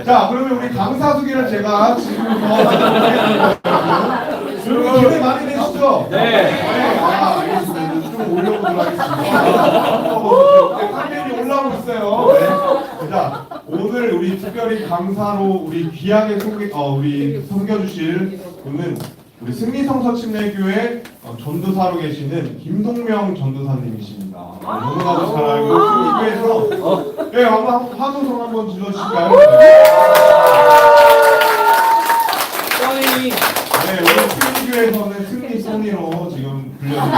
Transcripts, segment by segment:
자, 그러면 우리 강사수기를 제가 지금부터 여러분 기대 많이 되시죠? 네. 아, 알겠습니다. 좀 올려보도록 하겠습니다. 화면이 올라오고 있어요. 네. 자, 오늘 우리 특별히 강사로 우리 귀하게 우리 섬겨주실 분은 우리 승리성서침례교회 전도사로 계시는 김동명 전도사님이십니다. 너무나도 잘 알고 승리교회에서 네, 한번 화소성 한번 질러주실까요? 네, 우리 승리교회에서는 승리 소니로 지금 불려지고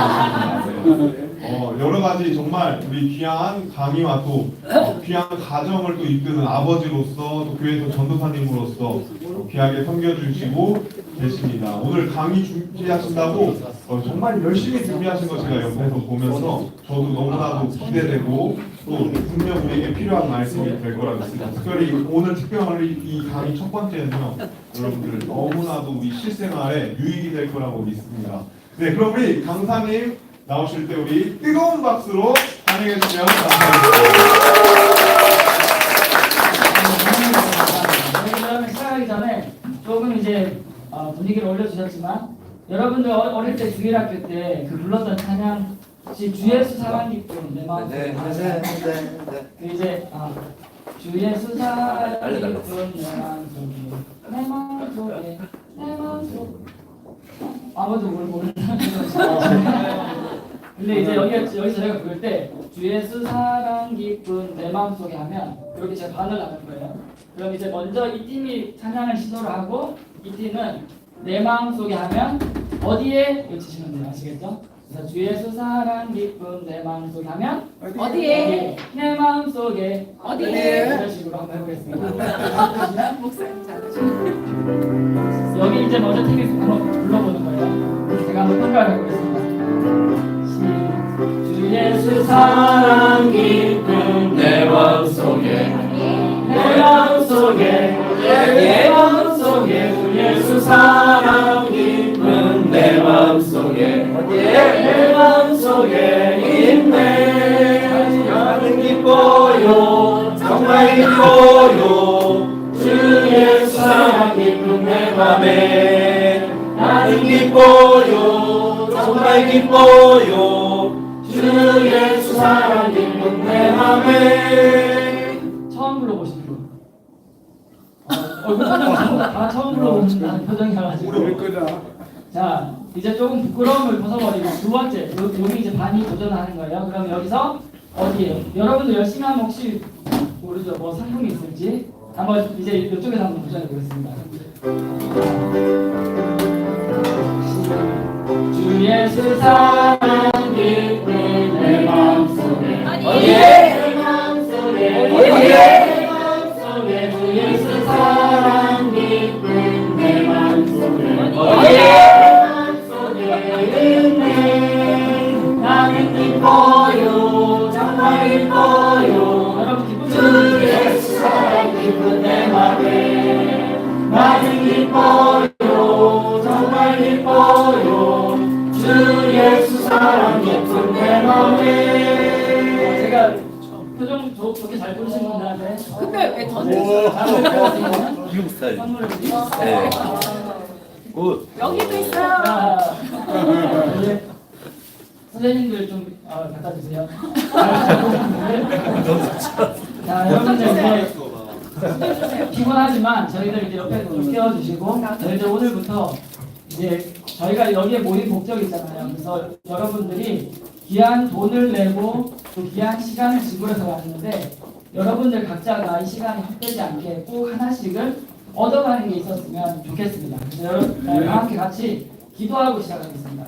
있습니다. 여러 가지 정말 우리 귀한 강의와 또 귀한 가정을 또 이끄는 아버지로서 또 교회에서 전도사님으로서 귀하게 섬겨주시고 계십니다. 오늘 강의 준비하신다고 정말 열심히 준비하신 거 제가 옆에서 보면서 저도 너무나도 기대되고 또 분명 우리에게 필요한 말씀이 될 거라 믿습니다. 특별히 오늘 특별히 이 강의 첫 번째는요, 여러분들 너무나도 우리 실생활에 유익이 될 거라고 믿습니다. 네, 그럼 우리 강사님 나오실 때 우리 뜨거운 박수로 환영해 주시면 감사하겠습니다. 그러면 시작하기 전에 조금 이제 분위기를 올려주셨지만 여러분들 어릴 때 주일학교 때 그 불렀던 찬양 혹시 주 예수 사랑 기쁨 내 마음 네. 그 이제 주 예수 사랑 기쁨 내 마음 속에 내 마음 속에 아무도 모르는 근데 이제 여기서 제가 부를 때 주 예수 사랑 기쁨 내 마음속에 하면 그렇게 제가 반을 나눌 거예요. 그럼 이제 먼저 이 팀이 찬양을 시도를 하고 이 팀은 내 마음속에 하면 어디에 외치시면 돼요. 아시겠죠? 그래서 주 예수 사랑 기쁨 내 마음속에 하면 어디에? 내 마음속에 어디에? 이런 식으로 한번 해보겠습니다. 목사님 잘하시네. 여기 이제 먼저 팀이 한번 불러보는 거예요. 제가 한번 평가를 해보겠습니다. 주 예수 사랑 기쁨 내 마음속에 내 마음속에 내 마음속에 주 예수 사랑 기쁨 내 마음속에 내 마음속에 있네. 나는 기뻐요 정말 기뻐요 주 예수 사랑 기쁨 내 맘에 나는 기뻐요 정말 기뻐요 주 예수 사랑 기쁨 내 맘에. 처음 불러보신 분. 다 처음 불러보신다는 표정이라가지고. 자, 이제 조금 부끄러움을 벗어버리고 두 번째, 여기 이제 반이 도전하는 거예요. 그럼 여기서 어디에요? 여러분들 열심히 하면 혹시 모르죠? 뭐 상품이 있을지. 한번 이제 이쪽에서 한번 도전해 보겠습니다. 주 예수 사랑 기쁨 내 마음속에 어디에? 내 마음속에 어디에? 내 마음속에 주 예수 사랑 기쁨 내 마음속에 어디에? 내 마음속에 있네. 나는 기뻐요 정말 기뻐요. 여러분 기쁘죠? 주 예수 사랑 기쁨 내 맘에 나는 기뻐요 정말 기뻐요 주 예수 사랑 깊은 내 맘에. 제가 표정 좋게 잘 부르신 분들한테 근데 왜 던졌어요? 미국 스타일. 선물을 드리겠습니다. 네. 굿. 여기도 있어요. 네. 선생님들 좀 갖다 주세요. 자, 여러분들 이제 피곤하지만 저희들 이제 옆에 좀 깨워주시고 저희들 오늘부터 이제 저희가 여기에 모인 목적이 있잖아요. 그래서 여러분들이 귀한 돈을 내고 또 귀한 시간을 지불해서 왔는데 여러분들 각자가 이 시간이 헛되지 않게 꼭 하나씩은 얻어가는 게 있었으면 좋겠습니다. 그래서 여러분 함께 같이 기도하고 시작하겠습니다.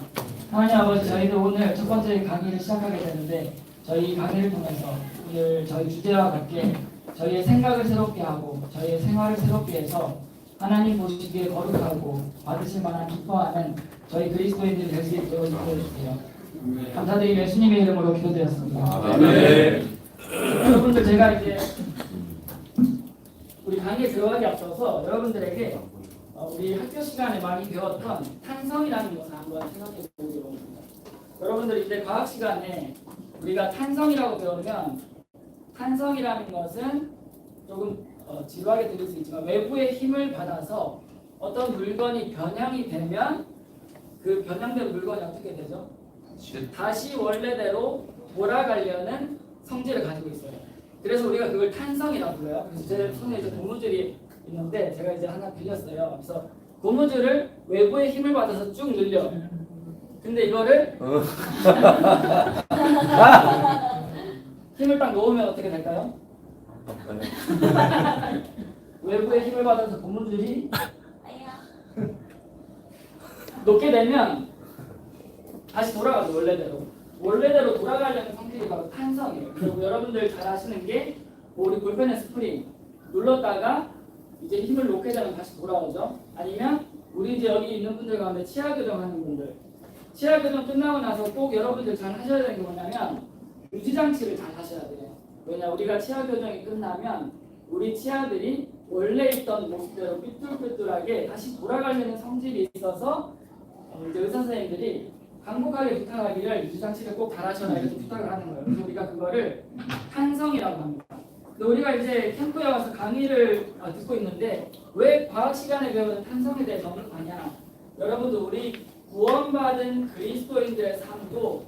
하나님 아버지, 저희들 오늘 첫 번째 강의를 시작하게 되는데 저희 강의를 통해서 오늘 저희 주제와 같게 저희의 생각을 새롭게 하고 저희의 생활을 새롭게 해서 하나님 보시기에 거룩하고 받으실 만한 기뻐하는 저희 그리스도인들이 될 수 있도록 인도해주세요. 감사드리며 예수님의 이름으로 기도드렸습니다. 네. 여러분들 제가 이제 우리 강의에 들어가기 앞서서 여러분들에게 우리 학교 시간에 많이 배웠던 탄성이라는 것을 한번 생각해 보기로 합니다. 여러분들 이제 과학 시간에 우리가 탄성이라고 배우면 탄성이라는 것은 조금 지루하게 들릴 수 있지만 외부의 힘을 받아서 어떤 물건이 변형이 되면 그 변형된 물건이 어떻게 되죠? 다시 원래대로 돌아가려는 성질을 가지고 있어요. 그래서 우리가 그걸 탄성이라고 불러요. 그래서 제 손에 이제 고무줄이 있는데 제가 이제 하나 빌렸어요. 그래서 고무줄을 외부의 힘을 받아서 쭉 늘려. 근데 이거를 힘을 딱 놓으면 어떻게 될까요? 외부의 힘을 받아서 고무줄이 놓게 되면 다시 돌아가죠. 원래대로 돌아가려는 성질이 바로 탄성이에요. 그리고 여러분들 잘 아시는 게 우리 볼펜의 스프링 눌렀다가 이제 힘을 놓게 되면 다시 돌아오죠. 아니면 우리 이제 여기 있는 분들 가운데 치아 교정하는 분들, 치아 교정 끝나고 나서 꼭 여러분들 잘 하셔야 되는 게 뭐냐면 유지 장치를 잘 하셔야 돼요. 왜냐 우리가 치아 교정이 끝나면 우리 치아들이 원래 있던 모습대로 삐뚤삐뚤하게 다시 돌아가려는 성질이 있어서 이제 의사 선생님들이 반복하게 부탁하기를 유지 장치를 꼭 달아셔라 이렇게 부탁을 하는 거예요. 그래서 우리가 그거를 탄성이라고 합니다. 근데 우리가 이제 캠프에 와서 강의를 듣고 있는데 왜 과학 시간에 배우는 탄성에 대해 언급하냐? 여러분들 우리 구원받은 그리스도인들의 삶도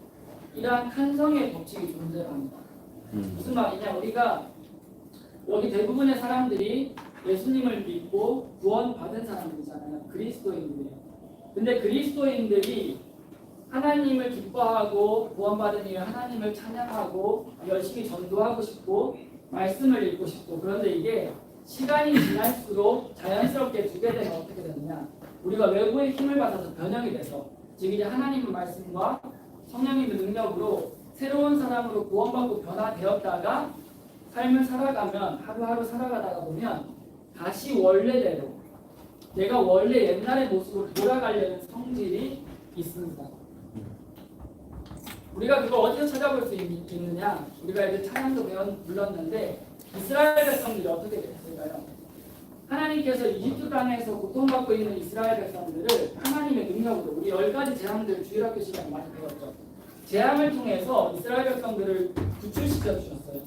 이러한 탄성의 법칙이 존재합니다. 무슨 말이냐? 우리가 여기 대부분의 사람들이 예수님을 믿고 구원받은 사람들이잖아요. 그리스도인들이에요. 근데 그리스도인들이 하나님을 기뻐하고 구원받은 이유 하나님을 찬양하고 열심히 전도하고 싶고 말씀을 읽고 싶고 그런데 이게 시간이 지날수록 자연스럽게 두게 되면 어떻게 되느냐 우리가 외부의 힘을 받아서 변형이 돼서 즉 이제 하나님의 말씀과 성령님의 능력으로 새로운 사람으로 구원받고 변화되었다가 삶을 살아가면 하루하루 살아가다가 보면 다시 원래대로 내가 원래 옛날의 모습으로 돌아가려는 성질이 있습니다. 우리가 그거 어디서 찾아볼 수 있느냐? 우리가 이제 찬양도 불렀는데 이스라엘 백성들이 어떻게 됐을까요? 하나님께서 이집트 땅에서 고통받고 있는 이스라엘 백성들을 하나님의 능력으로 우리 10가지 재앙들 주일학교 시간에 많이 배웠죠. 재앙을 통해서 이스라엘 백성들을 구출시켜 주셨어요.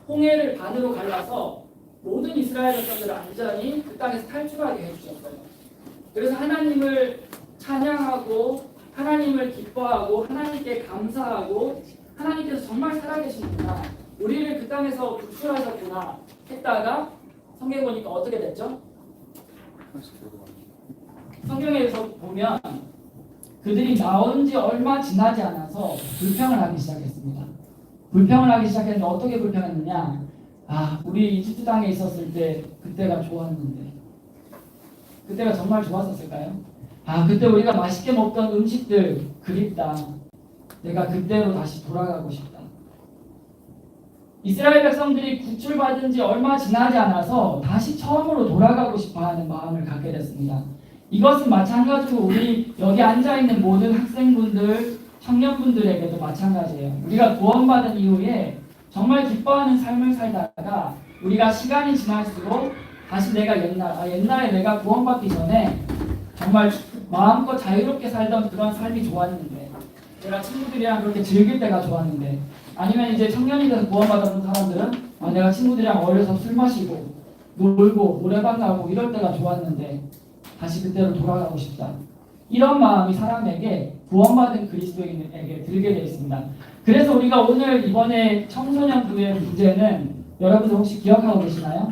홍해를 반으로 갈라서 모든 이스라엘 백성들을 안전히 그 땅에서 탈출하게 해주셨어요. 그래서 하나님을 찬양하고 하나님을 기뻐하고 하나님께 감사하고 하나님께서 정말 살아계시는구나 우리를 그 땅에서 구출하셨구나 했다가 성경에 보니까 어떻게 됐죠? 성경에서 보면 그들이 나온 지 얼마 지나지 않아서 불평을 하기 시작했습니다. 불평을 하기 시작했는데 어떻게 불평했느냐? 우리 이집트 땅에 있었을 때 그때가 좋았는데 그때가 정말 좋았었을까요? 그때 우리가 맛있게 먹던 음식들 그립다. 내가 그때로 다시 돌아가고 싶다. 이스라엘 백성들이 구출받은 지 얼마 지나지 않아서 다시 처음으로 돌아가고 싶어하는 마음을 갖게 됐습니다. 이것은 마찬가지로 우리 여기 앉아있는 모든 학생분들, 청년분들에게도 마찬가지예요. 우리가 구원받은 이후에 정말 기뻐하는 삶을 살다가 우리가 시간이 지날수록 다시 내가 옛날에 내가 구원받기 전에 정말 마음껏 자유롭게 살던 그런 삶이 좋았는데 내가 친구들이랑 그렇게 즐길 때가 좋았는데 아니면 이제 청년이 돼서 구원받았던 사람들은 내가 친구들이랑 어려서 술 마시고 놀고 노래방 가고 이럴 때가 좋았는데 다시 그때로 돌아가고 싶다. 이런 마음이 사람에게 구원받은 그리스도인에게 들게 되어 있습니다. 그래서 우리가 오늘 이번에 청소년부의 주제는 여러분들 혹시 기억하고 계시나요?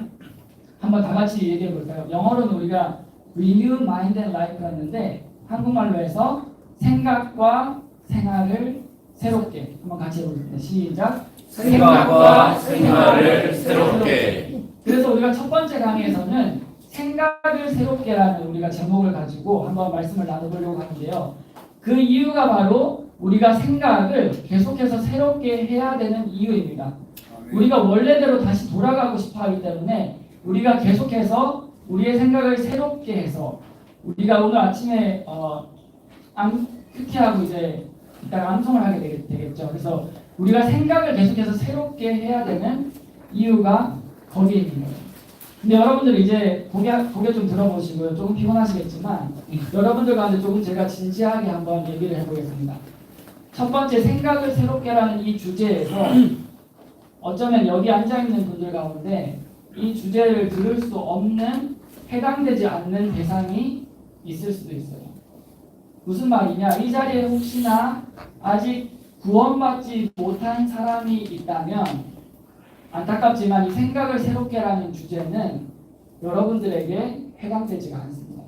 한번 다 같이 얘기해 볼까요? 영어로는 우리가 Renew Mind and Life였는데 한국말로 해서 생각과 생활을 새롭게 한번 같이 해볼게요. 시작. 생각과 생활을 새롭게. 그래서 우리가 첫 번째 강의에서는 생각을 새롭게라는 우리가 제목을 가지고 한번 말씀을 나눠보려고 하는데요. 그 이유가 바로 우리가 생각을 계속해서 새롭게 해야 되는 이유입니다. 우리가 원래대로 다시 돌아가고 싶어 하기 때문에 우리가 계속해서 우리의 생각을 새롭게 해서 우리가 오늘 아침에 큐티하고 이제 이따가 암송을 하게 되겠죠. 그래서 우리가 생각을 계속해서 새롭게 해야 되는 이유가 거기에 있는 거예요. 근데 여러분들 이제 고개 좀 들어보시고요. 조금 피곤하시겠지만 여러분들 가운데 조금 제가 진지하게 한번 얘기를 해보겠습니다. 첫 번째 생각을 새롭게라는 이 주제에서 어쩌면 여기 앉아있는 분들 가운데 이 주제를 들을 수 없는 해당되지 않는 대상이 있을 수도 있어요. 무슨 말이냐? 이 자리에 혹시나 아직 구원받지 못한 사람이 있다면 안타깝지만 이 생각을 새롭게라는 주제는 여러분들에게 해당되지가 않습니다.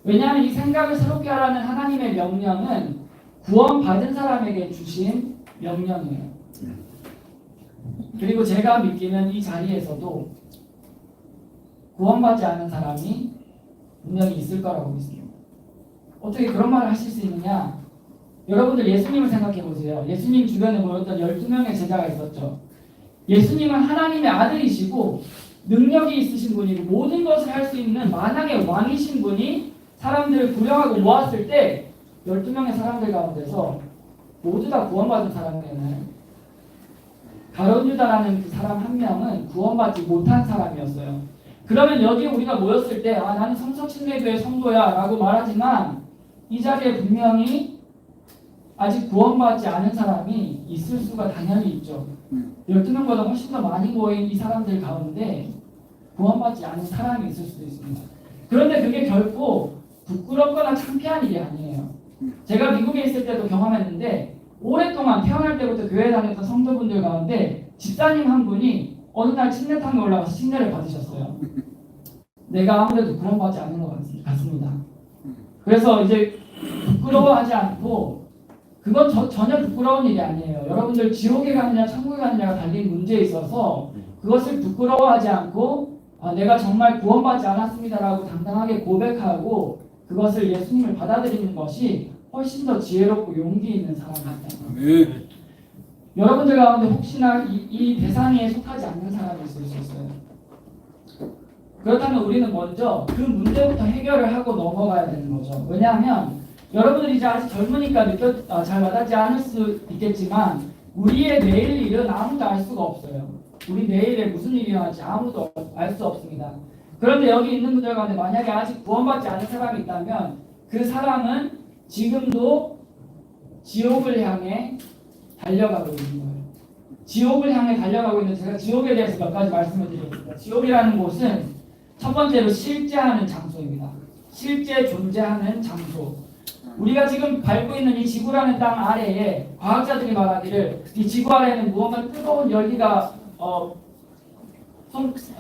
왜냐하면 이 생각을 새롭게 하라는 하나님의 명령은 구원받은 사람에게 주신 명령이에요. 그리고 제가 믿기는 이 자리에서도 구원받지 않은 사람이 분명히 있을 거라고 믿습니다. 어떻게 그런 말을 하실 수 있느냐? 여러분들 예수님을 생각해 보세요. 예수님 주변에 모였던 12명의 제자가 있었죠. 예수님은 하나님의 아들이시고 능력이 있으신 분이고 모든 것을 할 수 있는 만왕의 왕이신 분이 사람들을 구령하고 모았을 때 12명의 사람들 가운데서 모두 다 구원받은 사람이었나요? 가룟 유다라는 그 사람 한 명은 구원받지 못한 사람이었어요. 그러면 여기에 우리가 모였을 때 나는 성서침례교회 성도야 라고 말하지만 이 자리에 분명히 아직 구원받지 않은 사람이 있을 수가 당연히 있죠. 12명보다 훨씬 더 많이 모인 이 사람들 가운데 구원받지 않은 사람이 있을 수도 있습니다. 그런데 그게 결코 부끄럽거나 창피한 일이 아니에요. 제가 미국에 있을 때도 경험했는데 오랫동안 태어날 때부터 교회 다녔던 성도분들 가운데 집사님 한 분이 어느 날 침례탕에 올라가서 침례를 받으셨어요. 내가 아무래도 구원받지 않는 것 같습니다. 그래서 이제 부끄러워하지 않고 그건 전혀 부끄러운 일이 아니에요. 여러분들 지옥에 가느냐 천국에 가느냐가 달린 문제에 있어서 그것을 부끄러워하지 않고 내가 정말 구원받지 않았습니다라고 당당하게 고백하고 그것을 예수님을 받아들이는 것이 훨씬 더 지혜롭고 용기 있는 사람입니다. 여러분들 가운데 혹시나 이 대상에 속하지 않는 사람이 있을 수 있어요. 그렇다면 우리는 먼저 그 문제부터 해결을 하고 넘어가야 되는 거죠. 왜냐하면 여러분들이 이제 아직 젊으니까 잘 와닿지 않을 수 있겠지만 우리의 내일 일은 아무도 알 수가 없어요. 우리 내일에 무슨 일이 일어날지 아무도 알 수 없습니다. 그런데 여기 있는 분들 가운데 만약에 아직 구원받지 않은 사람이 있다면 그 사람은 지금도 지옥을 향해 달려가고 있는 거예요. 지옥을 향해 달려가고 있는 제가 지옥에 대해서 몇 가지 말씀을 드리겠습니다. 지옥이라는 곳은 첫 번째로 실제하는 장소입니다. 실제 존재하는 장소. 우리가 지금 밟고 있는 이 지구라는 땅 아래에 과학자들이 말하기를 이 지구 아래에는 무언가 뜨거운 열기가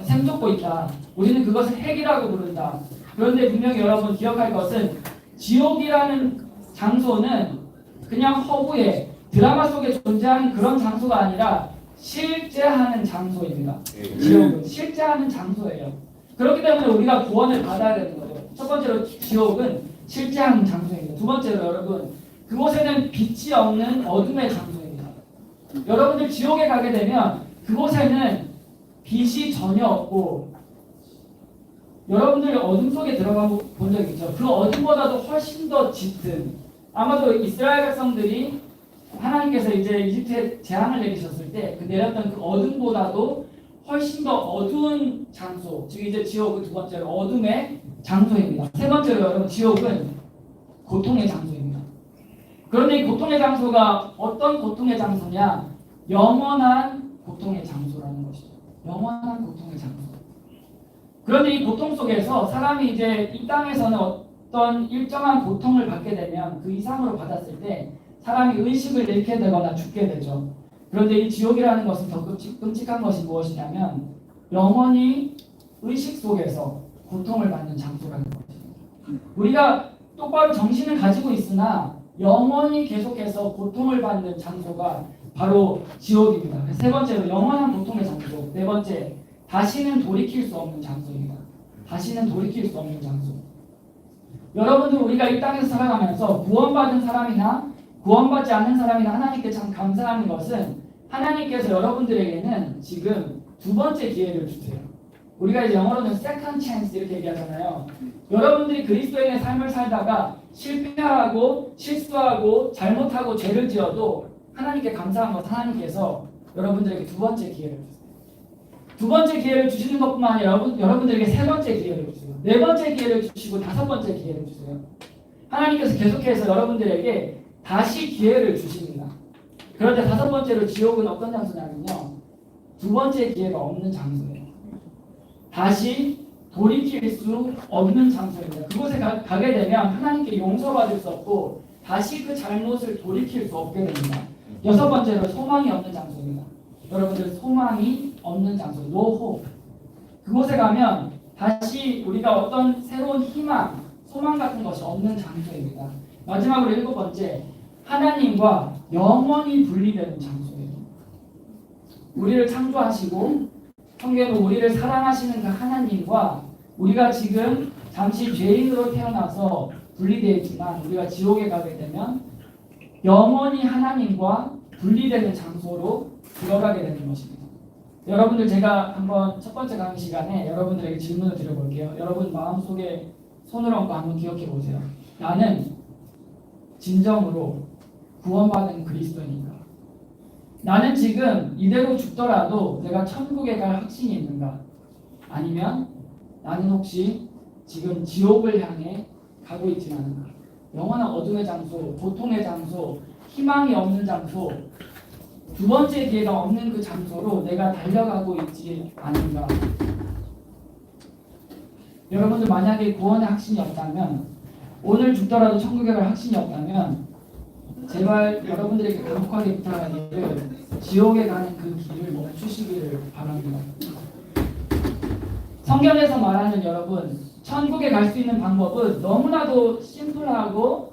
샘솟고 있다. 우리는 그것을 핵이라고 부른다. 그런데 분명히 여러분 기억할 것은 지옥이라는 장소는 그냥 허구에 드라마 속에 존재하는 그런 장소가 아니라 실제하는 장소입니다. 지옥은 실제하는 장소예요. 그렇기 때문에 우리가 구원을 받아야 되는 거죠. 첫 번째로 지옥은 실제하는 장소입니다. 두 번째로 여러분 그곳에는 빛이 없는 어둠의 장소입니다. 여러분들 지옥에 가게 되면 그곳에는 빛이 전혀 없고 여러분들 어둠 속에 들어가 본 적 있죠? 그 어둠보다도 훨씬 더 짙은 아마도 이스라엘 백성들이 하나님께서 이제 이집트에 재앙을 내리셨을 때 그 내렸던 그 어둠보다도 훨씬 더 어두운 장소, 즉 이제 지옥은 두 번째로 어둠의 장소입니다. 세 번째로 여러분 지옥은 고통의 장소입니다. 그런데 이 고통의 장소가 어떤 고통의 장소냐? 영원한 고통의 장소라는 것이죠. 영원한 고통의 장소. 그런데 이 고통 속에서 사람이 이제 이 땅에서는 어떤 일정한 고통을 받게 되면 그 이상으로 받았을 때 사람이 의식을 잃게 되거나 죽게 되죠. 그런데 이 지옥이라는 것은 더 끔찍한 것이 무엇이냐면 영원히 의식 속에서 고통을 받는 장소라는 것입니다. 우리가 똑바로 정신을 가지고 있으나 영원히 계속해서 고통을 받는 장소가 바로 지옥입니다. 세 번째로 영원한 고통의 장소. 네 번째, 다시는 돌이킬 수 없는 장소입니다. 다시는 돌이킬 수 없는 장소. 여러분들 우리가 이 땅에서 살아가면서 구원받은 사람이나 구원받지 않는 사람이나 하나님께 참 감사하는 것은 하나님께서 여러분들에게는 지금 두 번째 기회를 주세요. 우리가 이제 영어로는 second chance 이렇게 얘기하잖아요. 여러분들이 그리스도인의 삶을 살다가 실패하고 실수하고 잘못하고 죄를 지어도 하나님께 감사한 것 하나님께서 여러분들에게 두 번째 기회를 주세요. 두 번째 기회를 주시는 것뿐만 아니라 여러분들에게 세 번째 기회를 주세요. 네 번째 기회를 주시고 다섯 번째 기회를 주세요. 하나님께서 계속해서 여러분들에게 다시 기회를 주십니다. 그런데 다섯 번째로 지옥은 어떤 장소냐면요. 두 번째 기회가 없는 장소예요. 다시 돌이킬 수 없는 장소입니다. 그곳에 가게 되면 하나님께 용서받을 수 없고 다시 그 잘못을 돌이킬 수 없게 됩니다. 여섯 번째로 소망이 없는 장소입니다. 여러분들 소망이 없는 장소, no hope. 그곳에 가면 다시 우리가 어떤 새로운 희망, 소망 같은 것이 없는 장소입니다. 마지막으로 일곱 번째, 하나님과 영원히 분리되는 장소예요. 우리를 창조하시고 성경은 우리를 사랑하시는 그 하나님과 우리가 지금 잠시 죄인으로 태어나서 분리되어 있지만 우리가 지옥에 가게 되면 영원히 하나님과 분리되는 장소로 들어가게 되는 것입니다. 여러분들 제가 한번 첫 번째 강의 시간에 여러분들에게 질문을 드려볼게요. 여러분 마음속에 손을 얹고 한번 기억해 보세요. 나는 진정으로 구원받은 그리스도인인가? 나는 지금 이대로 죽더라도 내가 천국에 갈 확신이 있는가? 아니면 나는 혹시 지금 지옥을 향해 가고 있지 않은가? 영원한 어둠의 장소, 고통의 장소, 희망이 없는 장소, 두 번째 기회가 없는 그 장소로 내가 달려가고 있지 않은가? 여러분들 만약에 구원의 확신이 없다면, 오늘 죽더라도 천국에 갈 확신이 없다면 제발 여러분들에게 간곡하게 부탁하기를 지옥에 가는 그 길을 멈추시기를 바랍니다. 성경에서 말하는 여러분, 천국에 갈 수 있는 방법은 너무나도 심플하고,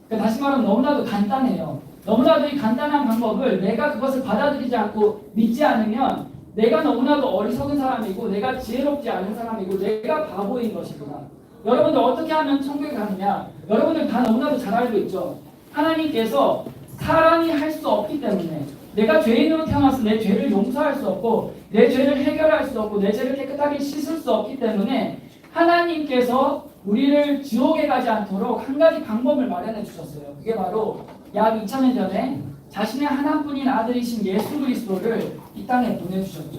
다시 말하면 너무나도 간단해요. 너무나도 이 간단한 방법을 내가 그것을 받아들이지 않고 믿지 않으면 내가 너무나도 어리석은 사람이고 내가 지혜롭지 않은 사람이고 내가 바보인 것입니다. 여러분들 어떻게 하면 천국에 가느냐? 여러분들 다 너무나도 잘 알고 있죠. 하나님께서 사람이 할 수 없기 때문에, 내가 죄인으로 태어나서 내 죄를 용서할 수 없고 내 죄를 해결할 수 없고 내 죄를 깨끗하게 씻을 수 없기 때문에 하나님께서 우리를 지옥에 가지 않도록 한 가지 방법을 마련해 주셨어요. 그게 바로 약 2000년 전에 자신의 하나뿐인 아들이신 예수 그리스도를 이 땅에 보내주셨죠.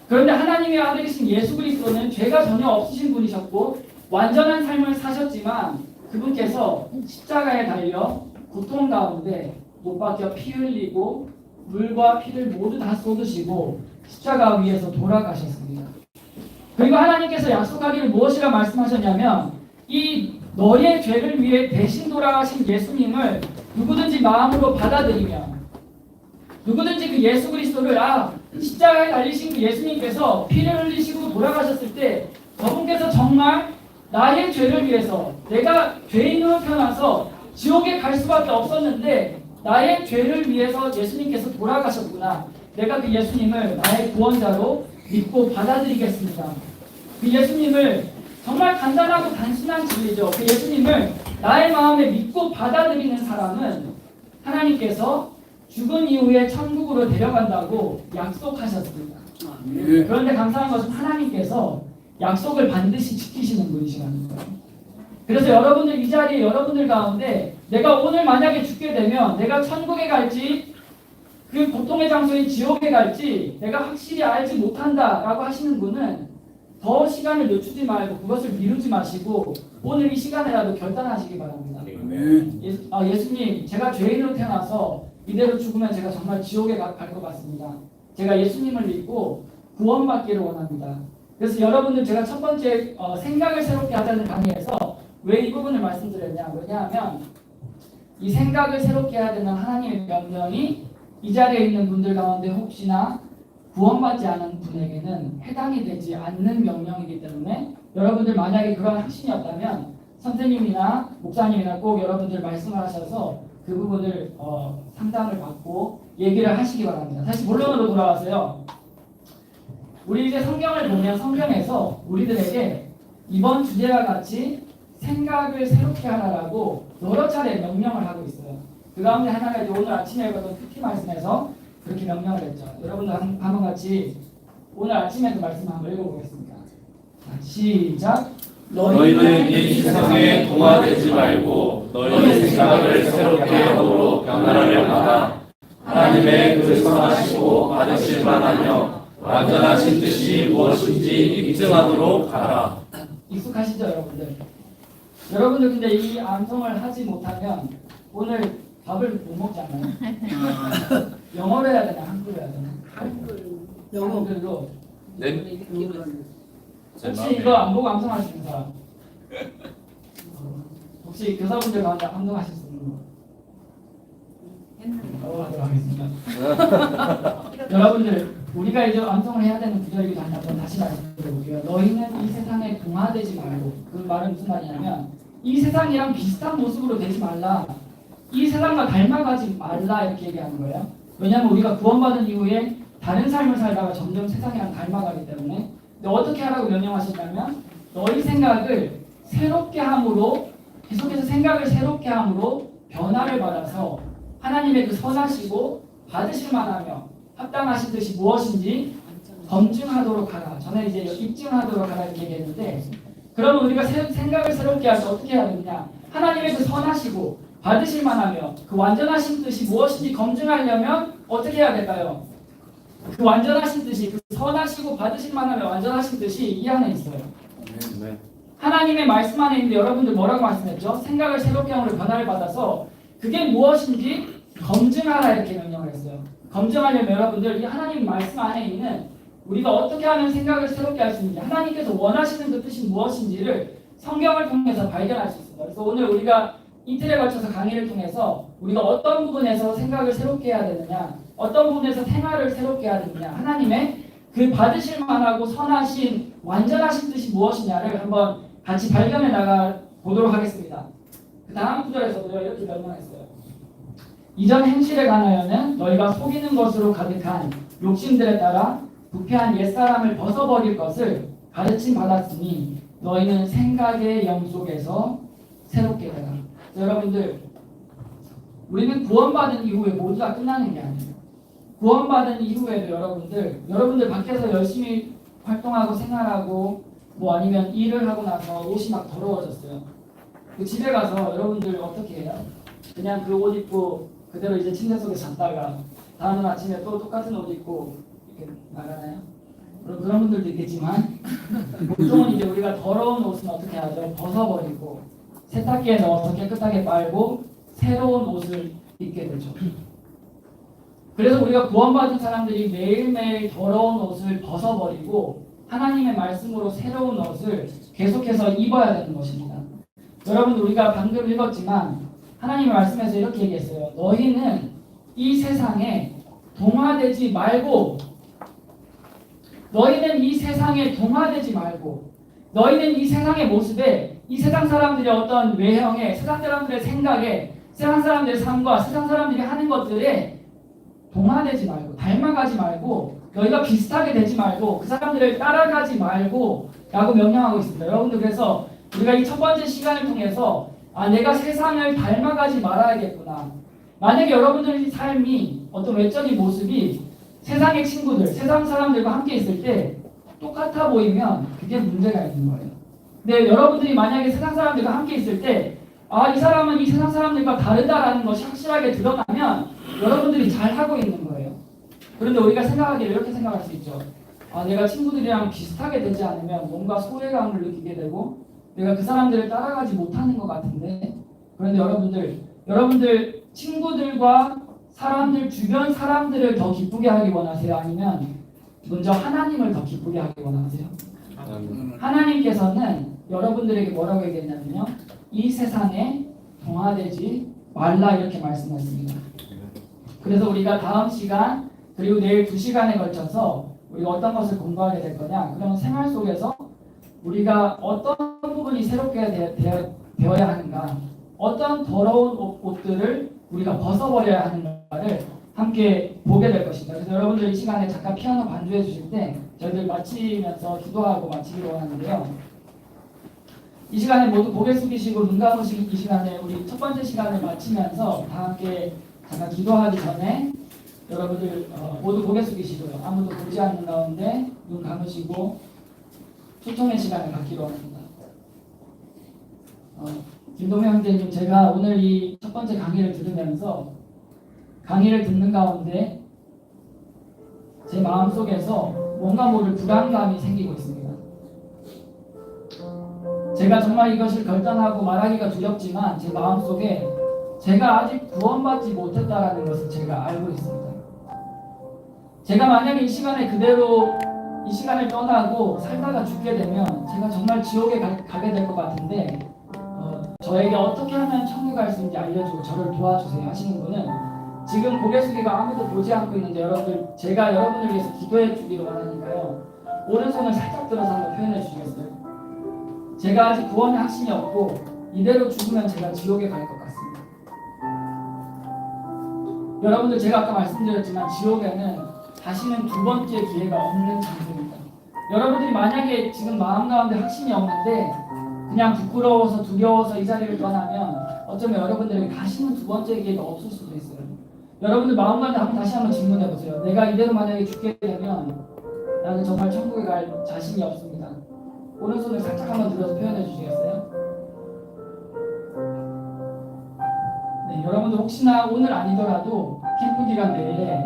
그런데 하나님의 아들이신 예수 그리스도는 죄가 전혀 없으신 분이셨고 완전한 삶을 사셨지만 그분께서 십자가에 달려 고통 가운데 못 박혀 피 흘리고 물과 피를 모두 다 쏟으시고 십자가 위에서 돌아가셨습니다. 그리고 하나님께서 약속하기를 무엇이라 말씀하셨냐면, 이 너의 죄를 위해 대신 돌아가신 예수님을 누구든지 마음으로 받아들이면, 누구든지 그 예수 그리스도를 십자가에 달리신 그 예수님께서 피를 흘리시고 돌아가셨을 때 저분께서 정말 나의 죄를 위해서, 내가 죄인으로 태어나서 지옥에 갈 수밖에 없었는데 나의 죄를 위해서 예수님께서 돌아가셨구나. 내가 그 예수님을 나의 구원자로 믿고 받아들이겠습니다. 그 예수님을, 정말 간단하고 단순한 진리죠. 그 예수님을 나의 마음에 믿고 받아들이는 사람은 하나님께서 죽은 이후에 천국으로 데려간다고 약속하셨습니다. 그런데 감사한 것은 하나님께서 약속을 반드시 지키시는 분이시라는 거예요. 그래서 여러분들 이 자리에 여러분들 가운데 내가 오늘 만약에 죽게 되면 내가 천국에 갈지 그 고통의 장소인 지옥에 갈지 내가 확실히 알지 못한다라고 하시는 분은 더 시간을 늦추지 말고 그것을 미루지 마시고 오늘 이 시간에라도 결단하시기 바랍니다. 예수님, 제가 죄인으로 태어나서 이대로 죽으면 제가 정말 지옥에 갈 것 같습니다. 제가 예수님을 믿고 구원받기를 원합니다. 그래서 여러분들 제가 첫 번째 생각을 새롭게 하자는 강의에서 왜 이 부분을 말씀드렸냐? 왜냐하면 이 생각을 새롭게 해야 되는 하나님의 명령이 이 자리에 있는 분들 가운데 혹시나 구원받지 않은 분에게는 해당이 되지 않는 명령이기 때문에 여러분들 만약에 그런 확신이 없다면 선생님이나 목사님이나 꼭 여러분들 말씀을 하셔서 그 부분을 상담을 받고 얘기를 하시기 바랍니다. 다시 본론으로 돌아와서요. 우리 이제 성경을 보면 성경에서 우리들에게 이번 주제와 같이 생각을 새롭게 하라라고 여러 차례 명령을 하고 있어요. 그 가운데 하나가 이제 오늘 아침에 읽었던 PT 말씀에서 그렇게 명령을 했죠. 여러분들 한번 같이 오늘 아침에 그 말씀 한번 읽어보겠습니다. 자, 시작. 너희는 이 세상에 동화되지 말고 너희 생각을 새롭게 하도록 변화를 받아 하나님의 그 선하시고 받으실 만하며 완전하신 뜻이 무엇인지 입증하도록 하라. 익숙하시죠, 여러분들? 여러분들 근데 이 암송을 하지 못하면 오늘 밥을 못 먹잖아요. 영어로 해야 되나 한글로 해야 되나? 한글로. 네. 혹시 이거 안 보고 암송할 수 있는 사람? 혹시 교사분들 가운데 암송하실 수 있는 분? 하겠습니다. 여러분들 우리가 이제 암송을 해야 되는 구절이기도 한번 다시 말씀드려볼게요. 너희는 이 세상에 동화되지 말고, 그 말은 무슨 말이냐면 이 세상이랑 비슷한 모습으로 되지 말라, 이 세상과 닮아가지 말라 이렇게 얘기하는 거예요. 왜냐하면 우리가 구원받은 이후에 다른 삶을 살다가 점점 세상이랑 닮아가기 때문에. 근데 어떻게 하라고 명령하셨냐면 너희 생각을 새롭게 함으로, 계속해서 생각을 새롭게 함으로 변화를 받아서 하나님의 그 선하시고 받으실 만하며 합당하신 뜻이 무엇인지 검증하도록 하라. 전에 이제 입증하도록 하라 이렇게 얘기했는데, 그러면 우리가 생각을 새롭게 할 때 어떻게 해야 되느냐? 하나님의 그 선하시고 받으실 만하며 그 완전하신 뜻이 무엇인지 검증하려면 어떻게 해야 될까요? 그 완전하신 뜻이, 그 선하시고 받으실 만하며 완전하신 뜻이 이 안에 있어요. 하나님의 말씀 안에 있는데 여러분들 뭐라고 말씀했죠? 생각을 새롭게 함으로 변화를 받아서 그게 무엇인지 검증하라 이렇게 명령을 했어요. 검증하려면 여러분들 이 하나님 말씀 안에 있는 우리가 어떻게 하면 생각을 새롭게 할 수 있는지, 하나님께서 원하시는 그 뜻이 무엇인지를 성경을 통해서 발견할 수 있습니다. 그래서 오늘 우리가 이틀에 걸쳐서 강의를 통해서 우리가 어떤 부분에서 생각을 새롭게 해야 되느냐, 어떤 부분에서 생활을 새롭게 해야 되느냐, 하나님의 그 받으실 만하고 선하신 완전하신 뜻이 무엇이냐를 한번 같이 발견해 나가 보도록 하겠습니다. 그 다음 구절에서도 이렇게 명령했어요. 이전 행실에 관하여는 너희가 속이는 것으로 가득한 욕심들에 따라 부패한 옛사람을 벗어버릴 것을 가르침 받았으니 너희는 생각의 영 속에서 새롭게 되라. 여러분들, 우리는 구원받은 이후에 모두가 끝나는 게 아니에요. 구원받은 이후에도 여러분들 밖에서 열심히 활동하고 생활하고 뭐 아니면 일을 하고 나서 옷이 막 더러워졌어요. 그 집에 가서 여러분들 어떻게 해요? 그냥 그 옷 입고 그대로 이제 침대 속에 잤다가 다음 아침에 또 똑같은 옷 입고 이렇게 나가나요? 물론 그런 분들도 있겠지만 보통은 이제 우리가 더러운 옷은 어떻게 하죠? 벗어버리고 세탁기에 넣어서 깨끗하게 빨고 새로운 옷을 입게 되죠. 그래서 우리가 구원받은 사람들이 매일매일 더러운 옷을 벗어버리고 하나님의 말씀으로 새로운 옷을 계속해서 입어야 되는 것입니다. 여러분, 우리가 방금 읽었지만 하나님의 말씀에서 이렇게 얘기했어요. 너희는 이 세상에 동화되지 말고, 너희는 이 세상에 동화되지 말고, 너희는 이 세상의 모습에, 이 세상 사람들의 어떤 외형에, 세상 사람들의 생각에, 세상 사람들의 삶과 세상 사람들이 하는 것들에 동화되지 말고, 닮아가지 말고, 너희가 비슷하게 되지 말고, 그 사람들을 따라가지 말고 라고 명령하고 있습니다. 여러분들, 그래서 우리가 이 첫 번째 시간을 통해서 내가 세상을 닮아가지 말아야겠구나. 만약에 여러분들의 삶이 어떤 외적인 모습이 세상의 친구들, 세상 사람들과 함께 있을 때 똑같아 보이면 그게 문제가 있는 거예요. 근데 여러분들이 만약에 세상 사람들과 함께 있을 때 이 사람은 이 세상 사람들과 다르다라는 것이 확실하게 드러나면 여러분들이 잘하고 있는 거예요. 그런데 우리가 생각하기를 이렇게 생각할 수 있죠. 내가 친구들이랑 비슷하게 되지 않으면 뭔가 소외감을 느끼게 되고 내가 그 사람들을 따라가지 못하는 것 같은데, 그런데 여러분들 친구들과 사람들, 주변 사람들을 더 기쁘게 하기 원하세요? 아니면 먼저 하나님을 더 기쁘게 하기 원하세요? 하나님께서는 여러분들에게 뭐라고 얘기했냐면요, 이 세상에 동화되지 말라 이렇게 말씀하십니다. 그래서 우리가 다음 시간 그리고 내일 2시간에 걸쳐서 우리가 어떤 것을 공부하게 될 거냐, 그러면 생활 속에서 우리가 어떤 부분이 새롭게 되어야 하는가, 어떤 더러운 옷들을 우리가 벗어버려야 하는가를 함께 보게 될 것입니다. 그래서 여러분들 이 시간에 잠깐 피아노 반주해 주실 때 저희들 마치면서 기도하고 마치기로 하는데요. 이 시간에 모두 고개 숙이시고 눈 감으시기, 이 시간에 우리 첫 번째 시간을 마치면서 다 함께 잠깐 기도하기 전에 여러분들 모두 고개 숙이시고요. 아무도 보지 않는 가운데 눈 감으시고 초청의 시간을 갖기로 합니다. 김동현 형제님, 제가 오늘 이 첫 번째 강의를 들으면서 강의를 듣는 가운데 제 마음속에서 뭔가 모를 불안감이 생기고 있습니다. 제가 정말 이것을 결단하고 말하기가 두렵지만 제 마음속에 제가 아직 구원받지 못했다라는 것을 제가 알고 있습니다. 제가 만약에 이 시간에 그대로 이 시간을 떠나고 살다가 죽게 되면 제가 정말 지옥에 가게 될 것 같은데 저에게 어떻게 하면 천국 갈 수 있는지 알려주고 저를 도와주세요 하시는 분은 지금 고개 숙이고 아무도 보지 않고 있는데 여러분들 제가 여러분을 위해서 기도해 주기로 원하니까요. 오른손을 살짝 들어서 한번 표현해 주시겠어요? 제가 아직 구원의 확신이 없고 이대로 죽으면 제가 지옥에 갈 것 같습니다. 여러분들 제가 아까 말씀드렸지만 지옥에는 다시는 두 번째 기회가 없는 장소입니다. 여러분들이 만약에 지금 마음 가운데 확신이 없는데 그냥 부끄러워서 두려워서 이 자리를 떠나면 어쩌면 여러분들에게 다시는 두 번째 기회가 없을 수도 있어요. 여러분들 마음 가운데 다시 한번 질문해 보세요. 내가 이대로 만약에 죽게 되면 나는 정말 천국에 갈 자신이 없습니다. 오른손을 살짝 한번 들어서 표현해 주시겠어요? 네, 여러분들 혹시나 오늘 아니더라도 캠프 기간 내에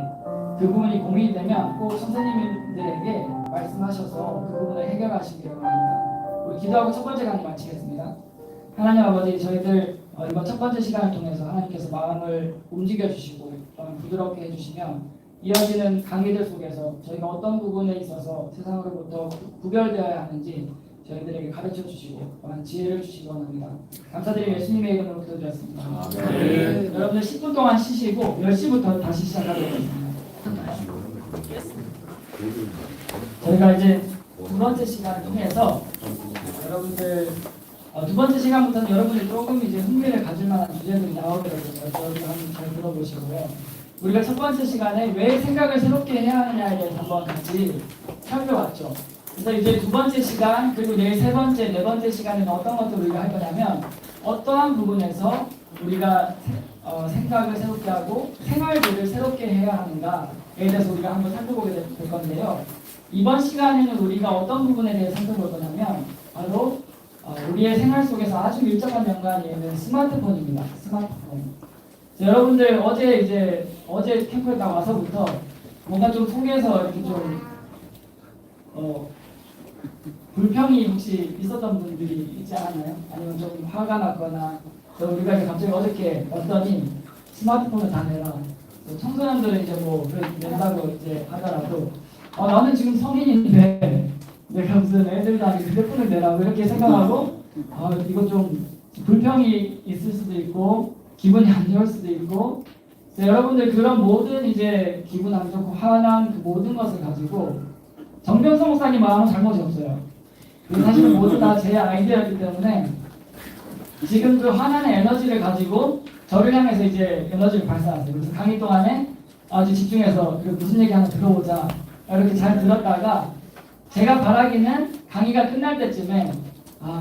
그 부분이 고민이 되면 꼭 선생님들에게 말씀하셔서 그 부분을 해결하시기를 바랍니다. 우리 기도하고 첫 번째 강의 마치겠습니다. 하나님 아버지, 저희들 이번 첫 번째 시간을 통해서 하나님께서 마음을 움직여 주시고 부드럽게 해주시며 이어지는 강의들 속에서 저희가 어떤 부분에 있어서 세상으로부터 구별되어야 하는지 저희들에게 가르쳐 주시고 지혜를 주시기 원합니다. 감사드리며 예수님의 이름으로 기도드렸습니다. 네. 여러분들 10분 동안 쉬시고 10시부터 다시 시작하도록 하겠습니다. 저희가 이제 두 번째 시간을 통해서 여러분들 두 번째 시간부터는 여러분들이 조금 이제 흥미를 가질 만한 주제들이 나오게 될 거예요. 저희도 한번 잘 들어보시고요. 우리가 첫 번째 시간에 왜 생각을 새롭게 해야 하느냐에 대해서 한번 같이 살펴봤죠. 그래서 이제 두 번째 시간 그리고 내일 세 번째, 네 번째 시간에는 어떤 것들을 우리가 할 거냐면 어떠한 부분에서 우리가 생각을 새롭게 하고 생활들을 새롭게 해야 하는가에 대해서 우리가 한번 살펴보게 될 건데요. 이번 시간에는 우리가 어떤 부분에 대해 살펴볼 거냐면 바로 우리의 생활 속에서 아주 밀접한 연관이 있는 스마트폰입니다. 스마트폰. 여러분들 어제 캠프에 딱 와서부터 뭔가 좀 속에서 이렇게 좀 불평이 혹시 있었던 분들이 있지 않았나요? 아니면 좀 화가 났거나 우리가 이제 갑자기 어저께 왔더니 스마트폰을 다 내라. 청소년들은 이제 뭐 낸다고 이제 하더라도 나는 지금 성인인데 내가 무슨 애들도 아니고 휴대폰을 내라고 이렇게 생각하고 이거 좀 불평이 있을 수도 있고 기분이 안 좋을 수도 있고 여러분들 그런 모든 이제 기분 안 좋고 화난 그 모든 것을 가지고 정병성 목사님 마음은 잘못이 없어요. 사실은 모두 다 제 아이디어였기 때문에 지금 그 화난의 에너지를 가지고 저를 향해서 이제 에너지를 발산하세요. 그래서 강의 동안에 아주 집중해서 무슨 얘기 하나 들어보자 이렇게 잘 들었다가 제가 바라기는 강의가 끝날 때쯤에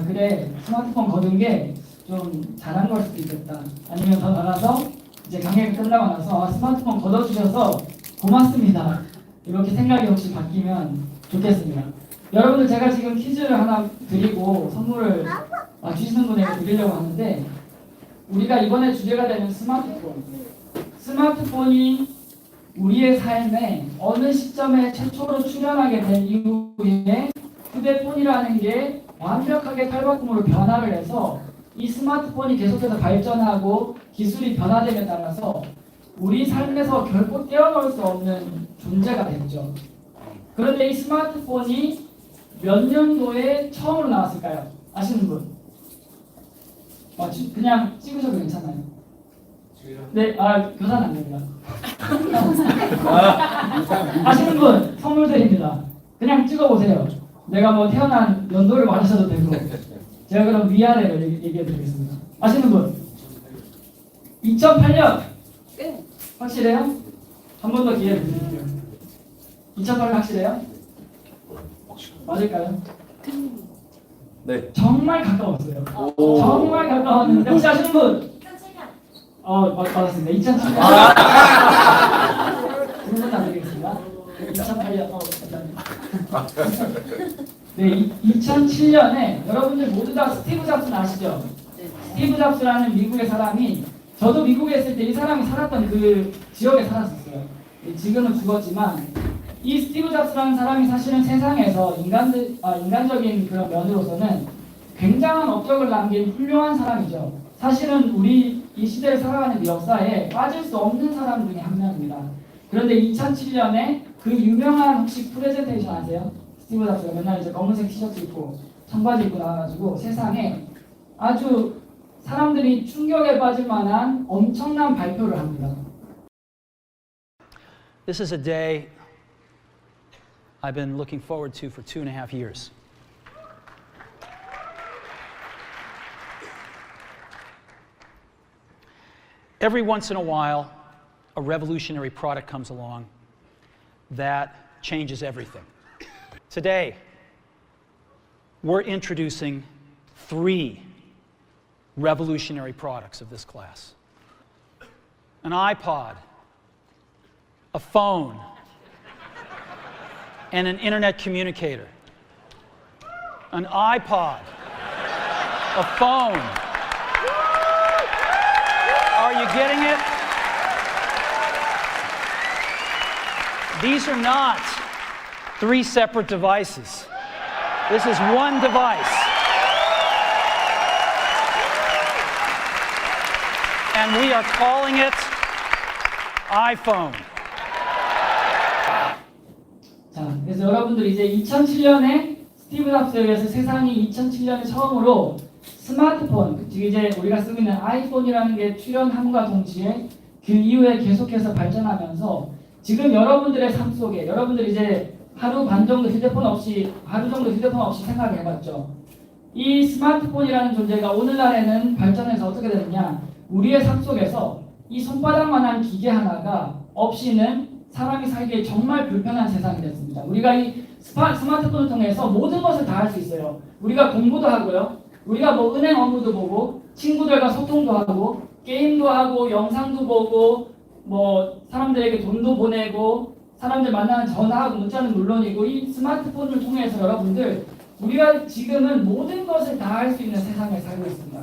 그래 스마트폰 거둔 게 좀 잘한 걸 수도 있겠다. 아니면 더 나가서 이제 강의가 끝나고 나서 스마트폰 걷어주셔서 고맙습니다. 이렇게 생각이 혹시 바뀌면 좋겠습니다. 여러분들 제가 지금 퀴즈를 하나 드리고 선물을 주시는 분에게 드리려고 하는데 우리가 이번에 주제가 되는 스마트폰이 우리의 삶에 어느 시점에 최초로 출현하게 된 이후에 휴대폰이라는 게 완벽하게 탈바꿈으로 변화를 해서 이 스마트폰이 계속해서 발전하고 기술이 변화됨에 따라서 우리 삶에서 결코 떼어놓을 수 없는 존재가 됐죠. 그런데 이 스마트폰이 몇 년도에 처음으로 나왔을까요? 아시는 분? 그냥 찍으셔도 괜찮아요. 네, 교사는 안 됩니다. 아시는 분 선물 드립니다. 그냥 찍어보세요. 내가 뭐 태어난 연도를 말하셔도 되고 제가 그럼 위아래로 얘기해 드리겠습니다. 아시는 분? 2008년! 확실해요? 한 번 더 기회를 드릴게요. 2008년 확실해요? 맞을까요? 네. 정말 가까웠어요. 정말 가까웠는데 혹시 아시는 분? 2007년. 맞았습니다. 2007년. 질문 안 드리겠습니다. 2008년. 네, 2007년에 여러분들 모두 다 스티브 잡스는 아시죠? 네. 스티브 잡스라는 미국의 사람이 저도 미국에 있을 때 이 사람이 살았던 그 지역에 살았었어요. 지금은 죽었지만 이 스티브 잡스라는 사람이 사실은 세상에서 인간적인 그런 면으로서는 굉장한 업적을 남긴 훌륭한 사람이죠. 사실은 우리 이 시대를 살아가는 역사에 빠질 수 없는 사람 중에 한 명입니다. 그런데 2007년에 그 유명한 혹시 프레젠테이션 아세요? 스티브 잡스가 맨날 이제 검은색 티셔츠 입고 청바지 입고 나와가지고 세상에 아주 사람들이 충격에 빠질 만한 엄청난 발표를 합니다. This is a day I've been looking forward to for 2.5 years. Every once in a while, a revolutionary product comes along that changes everything. Today, we're introducing 3 revolutionary products of this class. An iPod, a phone, and an internet communicator. An iPod, a phone. Are you getting it? These are not 3 separate devices. This is one device. And we are calling it iPhone. 자, 그래서 여러분들 이제 2007년에 스티브 잡스에 의해서 세상이 2007년에 처음으로 스마트폰, 즉 이제 우리가 쓰고 있는 아이폰이라는 게 출현함과 동시에 그 이후에 계속해서 발전하면서 지금 여러분들의 삶 속에 여러분들 이제 하루 정도 휴대폰 없이 생각을 해봤죠. 이 스마트폰이라는 존재가 오늘날에는 발전해서 어떻게 되느냐? 우리의 삶 속에서 이 손바닥만한 기계 하나가 없이는 사람이 살기에 정말 불편한 세상이 됐습니다. 우리가 이 스마트폰을 통해서 모든 것을 다 할 수 있어요. 우리가 공부도 하고요. 우리가 뭐 은행 업무도 보고 친구들과 소통도 하고 게임도 하고 영상도 보고 뭐 사람들에게 돈도 보내고 사람들 만나는 전화하고 문자는 물론이고 이 스마트폰을 통해서 여러분들 우리가 지금은 모든 것을 다 할 수 있는 세상에 살고 있습니다.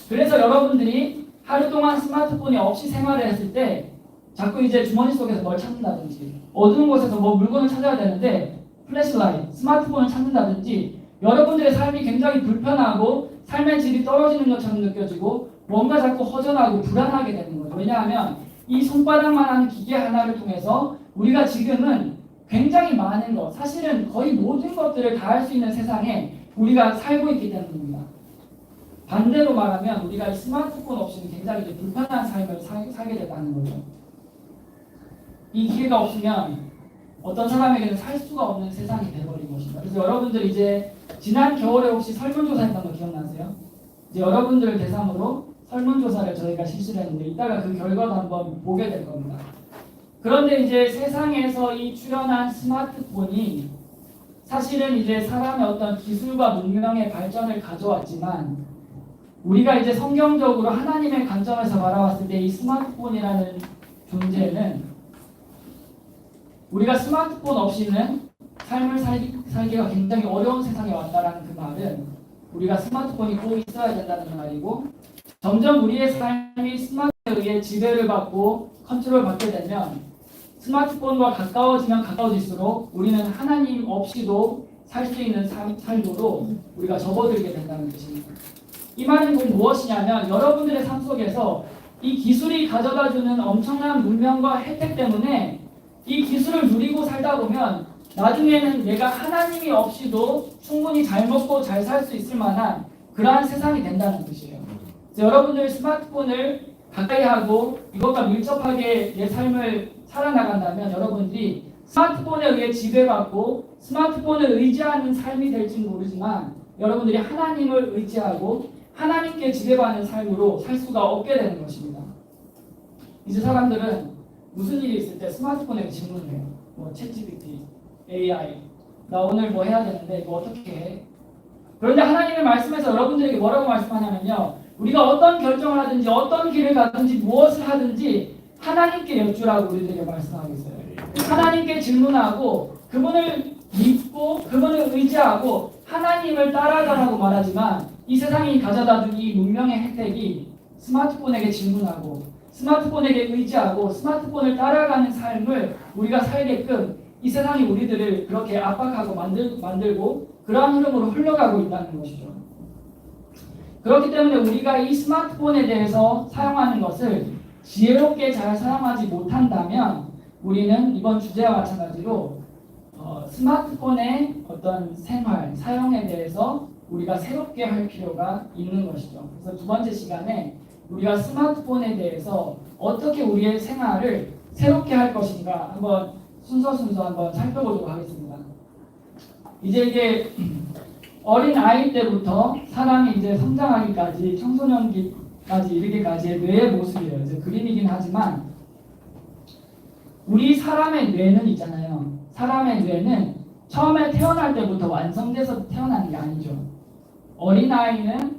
그래서 여러분들이 하루 동안 스마트폰이 없이 생활을 했을 때 자꾸 이제 주머니 속에서 뭘 찾는다든지 어두운 곳에서 뭐 물건을 찾아야 되는데 플래시라이트, 스마트폰을 찾는다든지 여러분들의 삶이 굉장히 불편하고 삶의 질이 떨어지는 것처럼 느껴지고 뭔가 자꾸 허전하고 불안하게 되는 거죠. 왜냐하면 이 손바닥만한 기계 하나를 통해서 우리가 지금은 굉장히 많은 것, 사실은 거의 모든 것들을 다 할 수 있는 세상에 우리가 살고 있기 때문입니다. 반대로 말하면 우리가 이 스마트폰 없이는 굉장히 이제 불편한 삶을 살게 된다는 거죠. 이 기회가 없으면 어떤 사람에게는 살 수가 없는 세상이 되어버린 것입니다. 그래서 여러분들 이제 지난 겨울에 혹시 설문조사했던 거 기억나세요? 이제 여러분들을 대상으로 설문조사를 저희가 실시를 했는데 이따가 그 결과도 한번 보게 될 겁니다. 그런데 이제 세상에서 이 출현한 스마트폰이 사실은 이제 사람의 어떤 기술과 문명의 발전을 가져왔지만 우리가 이제 성경적으로 하나님의 관점에서 바라봤을 때 이 스마트폰이라는 존재는 우리가 스마트폰 없이는 삶을 살기가 굉장히 어려운 세상에 왔다라는 그 말은 우리가 스마트폰이 꼭 있어야 된다는 말이고 점점 우리의 삶이 스마트폰에 의해 지배를 받고 컨트롤 받게 되면 스마트폰과 가까워지면 가까워질수록 우리는 하나님 없이도 살 수 있는 삶으로 우리가 접어들게 된다는 뜻입니다. 이 말은 곧 무엇이냐면 여러분들의 삶 속에서 이 기술이 가져다주는 엄청난 문명과 혜택 때문에 이 기술을 누리고 살다 보면 나중에는 내가 하나님이 없이도 충분히 잘 먹고 잘 살 수 있을 만한 그러한 세상이 된다는 뜻이에요. 그래서 여러분들 스마트폰을 가까이 하고 이것과 밀접하게 내 삶을 살아나간다면 여러분들이 스마트폰에 의해 지배받고 스마트폰을 의지하는 삶이 될지 모르지만 여러분들이 하나님을 의지하고 하나님께 지배받는 삶으로 살 수가 없게 되는 것입니다. 이제 사람들은 무슨 일이 있을 때 스마트폰에 질문을 해요. 뭐 챗GPT, AI, 나 오늘 뭐 해야 되는데 이거 어떻게 해? 그런데 하나님의 말씀에서 여러분들에게 뭐라고 말씀하냐면요. 우리가 어떤 결정을 하든지 어떤 길을 가든지 무엇을 하든지 하나님께 여쭈라고 우리들에게 말씀하고 있어요. 하나님께 질문하고 그분을 믿고 그분을 의지하고 하나님을 따라가라고 말하지만 이 세상이 가져다준 이 문명의 혜택이 스마트폰에게 질문하고 스마트폰에게 의지하고 스마트폰을 따라가는 삶을 우리가 살게끔 이 세상이 우리들을 그렇게 압박하고 만들고 그러한 흐름으로 흘러가고 있다는 것이죠. 그렇기 때문에 우리가 이 스마트폰에 대해서 사용하는 것을 지혜롭게 잘 사용하지 못한다면 우리는 이번 주제와 마찬가지로 스마트폰의 어떤 생활, 사용에 대해서 우리가 새롭게 할 필요가 있는 것이죠. 그래서 두 번째 시간에 우리가 스마트폰에 대해서 어떻게 우리의 생활을 새롭게 할 것인가 한번 순서 한번 살펴보도록 하겠습니다. 이제 이게 어린 아이 때부터 사람이 이제 성장하기까지 청소년기까지 이르기까지의 뇌의 모습이에요. 이제 그림이긴 하지만 우리 사람의 뇌는 있잖아요. 사람의 뇌는 처음에 태어날 때부터 완성돼서 태어나는 게 아니죠. 어린아이는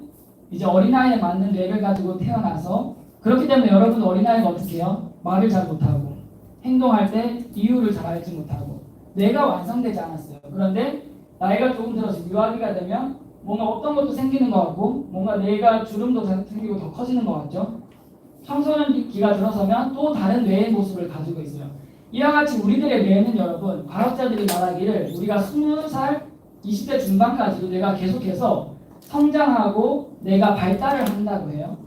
이제 어린아이에 맞는 뇌를 가지고 태어나서 그렇기 때문에 여러분 어린아이가 어떻게 해요? 말을 잘 못하고 행동할 때 이유를 잘 알지 못하고 뇌가 완성되지 않았어요. 그런데 나이가 조금 들어서 유아기가 되면 뭔가 어떤 것도 생기는 것 같고 뭔가 뇌가 주름도 생기고 더 커지는 것 같죠. 청소년기가 들어서면 또 다른 뇌의 모습을 가지고 있어요. 이와 같이 우리들의 뇌는 여러분 과학자들이 말하기를 우리가 20살, 20대 중반까지도 뇌가 계속해서 성장하고 뇌가 발달을 한다고 해요.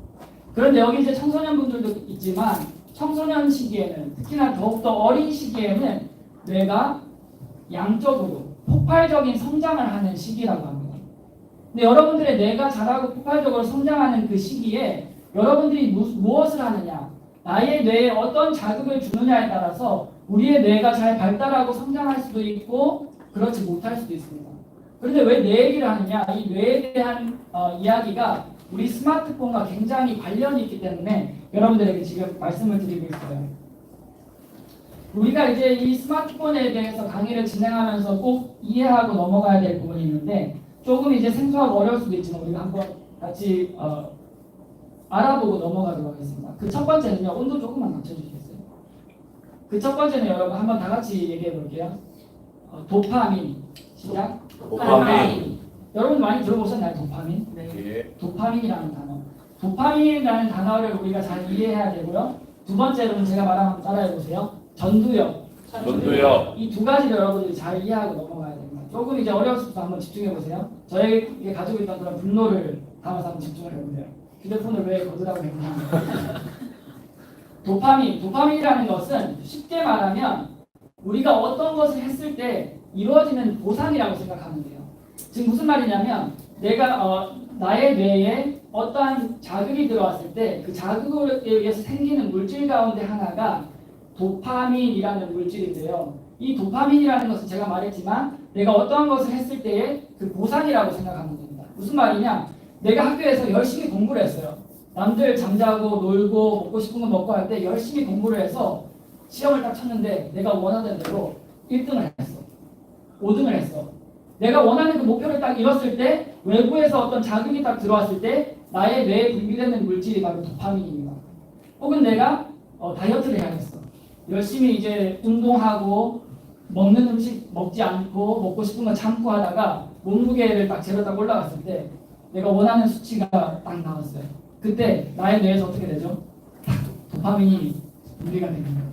그런데 여기 이제 청소년분들도 있지만 청소년 시기에는 특히나 더욱더 어린 시기에는 뇌가 양적으로 폭발적인 성장을 하는 시기라고 합니다. 근데 여러분들의 뇌가 자라고 폭발적으로 성장하는 그 시기에 여러분들이 무엇을 하느냐, 나의 뇌에 어떤 자극을 주느냐에 따라서 우리의 뇌가 잘 발달하고 성장할 수도 있고 그렇지 못할 수도 있습니다. 그런데 왜 뇌 얘기를 하느냐, 이 뇌에 대한 이야기가 우리 스마트폰과 굉장히 관련이 있기 때문에 여러분들에게 지금 말씀을 드리고 있어요. 우리가 이제 이 스마트폰에 대해서 강의를 진행하면서 꼭 이해하고 넘어가야 될 부분이 있는데 조금 이제 생소하고 어려울 수도 있지만 우리가 한번 같이 알아보고 넘어가도록 하겠습니다. 그 첫 번째는요, 온도 조금만 낮춰주시겠어요? 그 첫 번째는 여러분 한번 다 같이 얘기해 볼게요. 도파민. 시작. 도파민. 여러분 많이 들어보셨나요? 도파민? 예. 도파민이라는 단어. 도파민이라는 단어를 우리가 잘 이해해야 되고요. 두 번째로는 제가 말하면 따라해 보세요. 전두엽. 전두엽. 이 두 가지를 여러분들이 잘 이해하고 넘어가야 됩니다. 조금 이제 어려울 수도 한번 집중해 보세요. 저에게 가지고 있던 그런 분노를 담아서 한번 집중을 해보세요. 휴대폰을 왜 거두라고 했냐. 도파민이라는 것은 쉽게 말하면 우리가 어떤 것을 했을 때 이루어지는 보상이라고 생각하면 돼요. 지금 무슨 말이냐면 내가 나의 뇌에 어떠한 자극이 들어왔을 때 그 자극에 의해서 생기는 물질 가운데 하나가 도파민이라는 물질인데요. 이 도파민이라는 것은 제가 말했지만 내가 어떠한 것을 했을 때의 그 보상이라고 생각하면 됩니다. 무슨 말이냐? 내가 학교에서 열심히 공부를 했어요. 남들 잠자고 놀고 먹고 싶은 거 먹고 할 때 열심히 공부를 해서 시험을 딱 쳤는데 내가 원하던 대로 1등을 했어. 5등을 했어. 내가 원하는 그 목표를 딱 이뤘을 때 외부에서 어떤 자극이 딱 들어왔을 때 나의 뇌에 분비되는 물질이 바로 도파민입니다. 혹은 내가 다이어트를 해야겠어. 열심히 이제 운동하고 먹는 음식 먹지 않고 먹고 싶은 거 참고 하다가 몸무게를 딱 재러 딱 올라갔을 때 내가 원하는 수치가 딱 나왔어요. 그때 나의 뇌에서 어떻게 되죠? 도파민이 분비가 되는 거예요.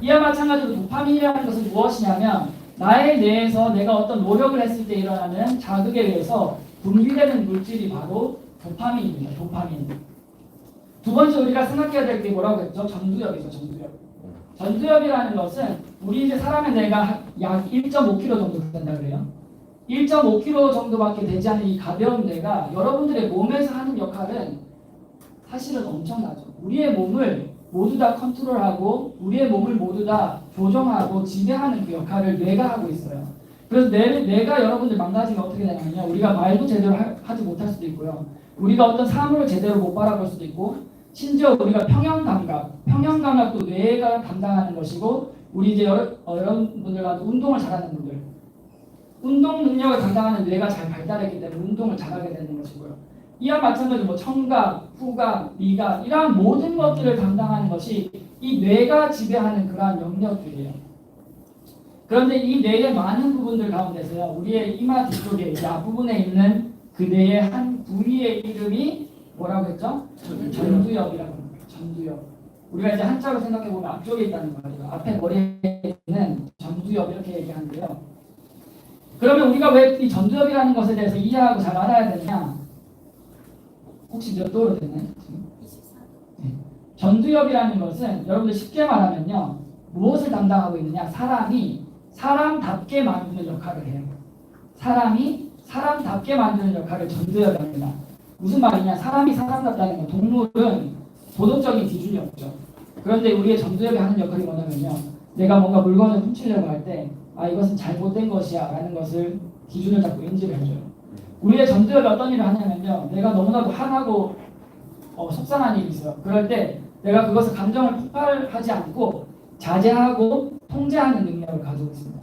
이와 마찬가지로 도파민이라는 것은 무엇이냐면 나의 뇌에서 내가 어떤 노력을 했을 때 일어나는 자극에 의해서 분비되는 물질이 바로 도파민입니다. 도파민. 두 번째 우리가 생각해야 될 게 뭐라고 했죠? 전두엽이죠. 전두엽. 전두엽이라는 것은 우리 이제 사람의 뇌가 약 1.5kg 정도 된다 그래요. 1.5kg 정도밖에 되지 않는 이 가벼운 뇌가 여러분들의 몸에서 하는 역할은 사실은 엄청나죠. 우리의 몸을 모두 다 컨트롤하고 우리의 몸을 모두 다 조정하고 지배하는 그 역할을 뇌가 하고 있어요. 그래서 뇌가 여러분들 망가지면 어떻게 되냐면요. 우리가 말도 제대로 하지 못할 수도 있고요. 우리가 어떤 사물을 제대로 못 바라볼 수도 있고 심지어 우리가 평형감각도 뇌가 담당하는 것이고 우리 이제 여러분들과 운동을 잘하는 분들 운동 능력을 담당하는 뇌가 잘 발달했기 때문에 운동을 잘하게 되는 것이고요. 이와 마찬가지로 청각, 후각, 미각 이러한 모든 것들을 담당하는 것이 이 뇌가 지배하는 그러한 영역들이에요. 그런데 이 뇌의 많은 부분들 가운데서요. 우리의 이마 뒤쪽에 이 앞부분에 있는 그 뇌의 한 부위의 이름이 뭐라고 했죠? 전두엽이라고 합니다. 전두엽. 우리가 이제 한자로 생각해보면 앞쪽에 있다는 말이에요. 앞에 머리에 있는 전두엽 이렇게 얘기하는데요. 그러면 우리가 왜 이 전두엽이라는 것에 대해서 이해하고 잘 알아야 되냐? 혹시 몇 도로 되나요? 24도. 네. 전두엽이라는 것은 여러분들 쉽게 말하면요. 무엇을 담당하고 있느냐? 사람이 사람답게 만드는 역할을 해요. 사람이 사람답게 만드는 역할을 전도역이 합니다. 무슨 말이냐? 사람이 사람답다는 건 동물은 도덕적인 기준이 없죠. 그런데 우리의 전도역이 하는 역할이 뭐냐면요. 내가 뭔가 물건을 훔치려고 할 때 이것은 잘못된 것이야 라는 것을 기준을 잡고 인지를 해줘요. 우리의 전도역이 어떤 일을 하냐면요. 내가 너무나도 화나고 속상한 일이 있어요. 그럴 때 내가 그것을 감정을 폭발하지 않고 자제하고 통제하는 능력을 가지고 있습니다.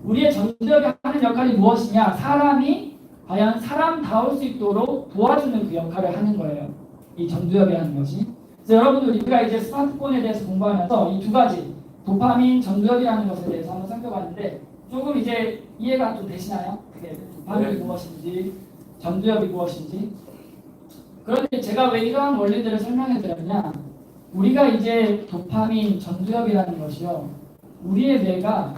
우리의 전도역이 하는 역할이 무엇이냐? 사람이 과연 사람다울 수 있도록 도와주는 그 역할을 하는 거예요. 이 전도역이라는 것이. 그래서 여러분들 우리가 이제 스마트폰에 대해서 공부하면서 이 두 가지 도파민, 전도역이라는 것에 대해서 한번 살펴봤는데 조금 이제 이해가 좀 되시나요? 그게 도파민이 무엇인지, 전도역이 무엇인지. 그런데 제가 왜 이러한 원리들을 설명해 드렸냐? 우리가 이제 도파민, 전두엽이라는 것이요. 우리의 뇌가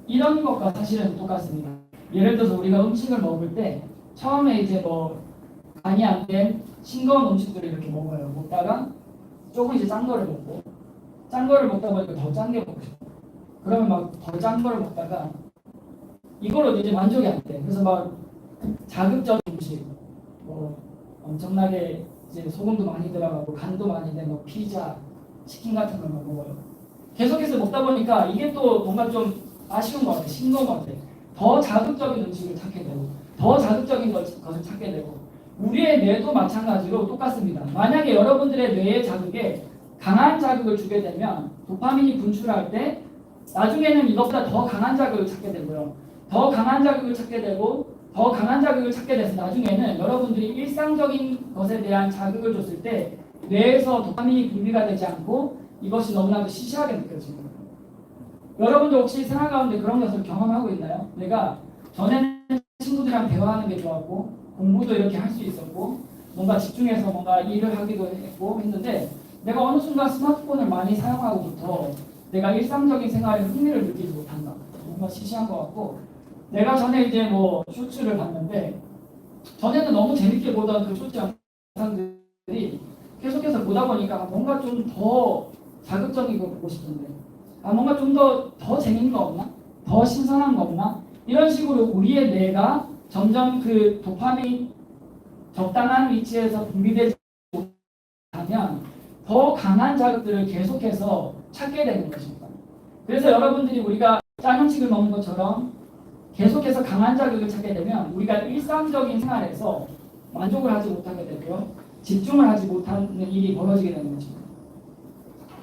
이런 것과 사실은 똑같습니다. 예를 들어서 우리가 음식을 먹을 때 처음에 이제 뭐 간이 안 된 싱거운 음식들을 이렇게 먹어요. 먹다가 조금 이제 짠 거를 먹고 짠 거를 먹다 보니까 더 짠 게 먹고 싶어. 그러면 막 더 짠 거를 먹다가 이걸로 이제 만족이 안 돼. 그래서 막 자극적인 음식 뭐 엄청나게 이제 소금도 많이 들어가고 간도 많이 된 뭐 피자, 치킨 같은 걸 먹어요. 계속해서 먹다 보니까 이게 또 뭔가 좀 아쉬운 것 같아, 싱거운 것 같아. 더 자극적인 음식을 찾게 되고, 더 자극적인 것을 찾게 되고, 우리의 뇌도 마찬가지로 똑같습니다. 만약에 여러분들의 뇌의 자극에 강한 자극을 주게 되면 도파민이 분출할 때 나중에는 이것보다 더 강한 자극을 찾게 되고요. 더 강한 자극을 찾게 되고 더 강한 자극을 찾게 돼서 나중에는 여러분들이 일상적인 것에 대한 자극을 줬을 때 뇌에서 도파민이 분비가 되지 않고 이것이 너무나도 시시하게 느껴집니다. 여러분들 혹시 생활 가운데 그런 것을 경험하고 있나요? 내가 전에는 친구들이랑 대화하는 게 좋았고 공부도 이렇게 할 수 있었고 뭔가 집중해서 뭔가 일을 하기도 했고 했는데 내가 어느 순간 스마트폰을 많이 사용하고부터 내가 일상적인 생활에 흥미를 느끼지 못한다. 뭔가 시시한 것 같고 내가 전에 이제 뭐 쇼츠를 봤는데 전에는 너무 재밌게 보던 그 쇼츠 영상들이 계속해서 보다 보니까 뭔가 좀 더 자극적인 거 보고 싶은데 뭔가 좀 더 재밌는 거 없나? 더 신선한 거 없나? 이런 식으로 우리의 뇌가 점점 그 도파민 적당한 위치에서 분비되지 못하면 더 강한 자극들을 계속해서 찾게 되는 것입니다. 그래서 여러분들이 우리가 짠 음식을 먹는 것처럼 계속해서 강한 자극을 찾게 되면 우리가 일상적인 생활에서 만족을 하지 못하게 되고요. 집중을 하지 못하는 일이 벌어지게 되는 것입니다.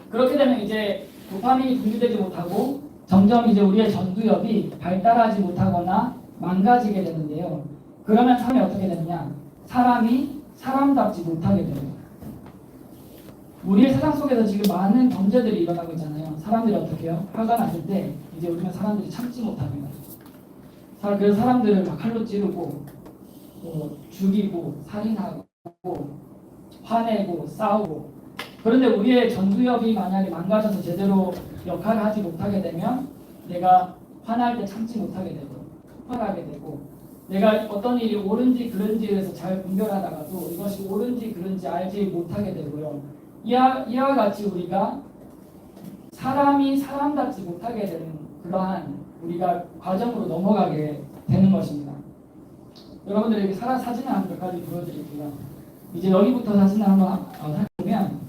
그렇게 되면 이제 도파민이 분비되지 못하고 점점 이제 우리의 전두엽이 발달하지 못하거나 망가지게 되는데요. 그러면 삶이 어떻게 되느냐? 사람이 사람답지 못하게 됩니다. 우리의 세상 속에서 지금 많은 범죄들이 일어나고 있잖아요. 사람들이 어떻게 해요? 화가 났을 때 이제 우리는 사람들이 참지 못합니다. 그래서 사람들을 막 칼로 찌르고 죽이고 살인하고 화내고 싸우고 그런데 우리의 전두엽이 만약에 망가져서 제대로 역할을 하지 못하게 되면 내가 화날 때 참지 못하게 되고 폭발하게 되고 내가 어떤 일이 옳은지 그른지에서 잘 분별하다가도 이것이 옳은지 그른지 알지 못하게 되고요. 이와 같이 우리가 사람이 사람답지 못하게 되는 그러한 우리가 과정으로 넘어가게 되는 것입니다. 여러분들에게 사진을 한 몇 가지 보여드릴게요. 이제 여기부터 사진을 한번 살펴보면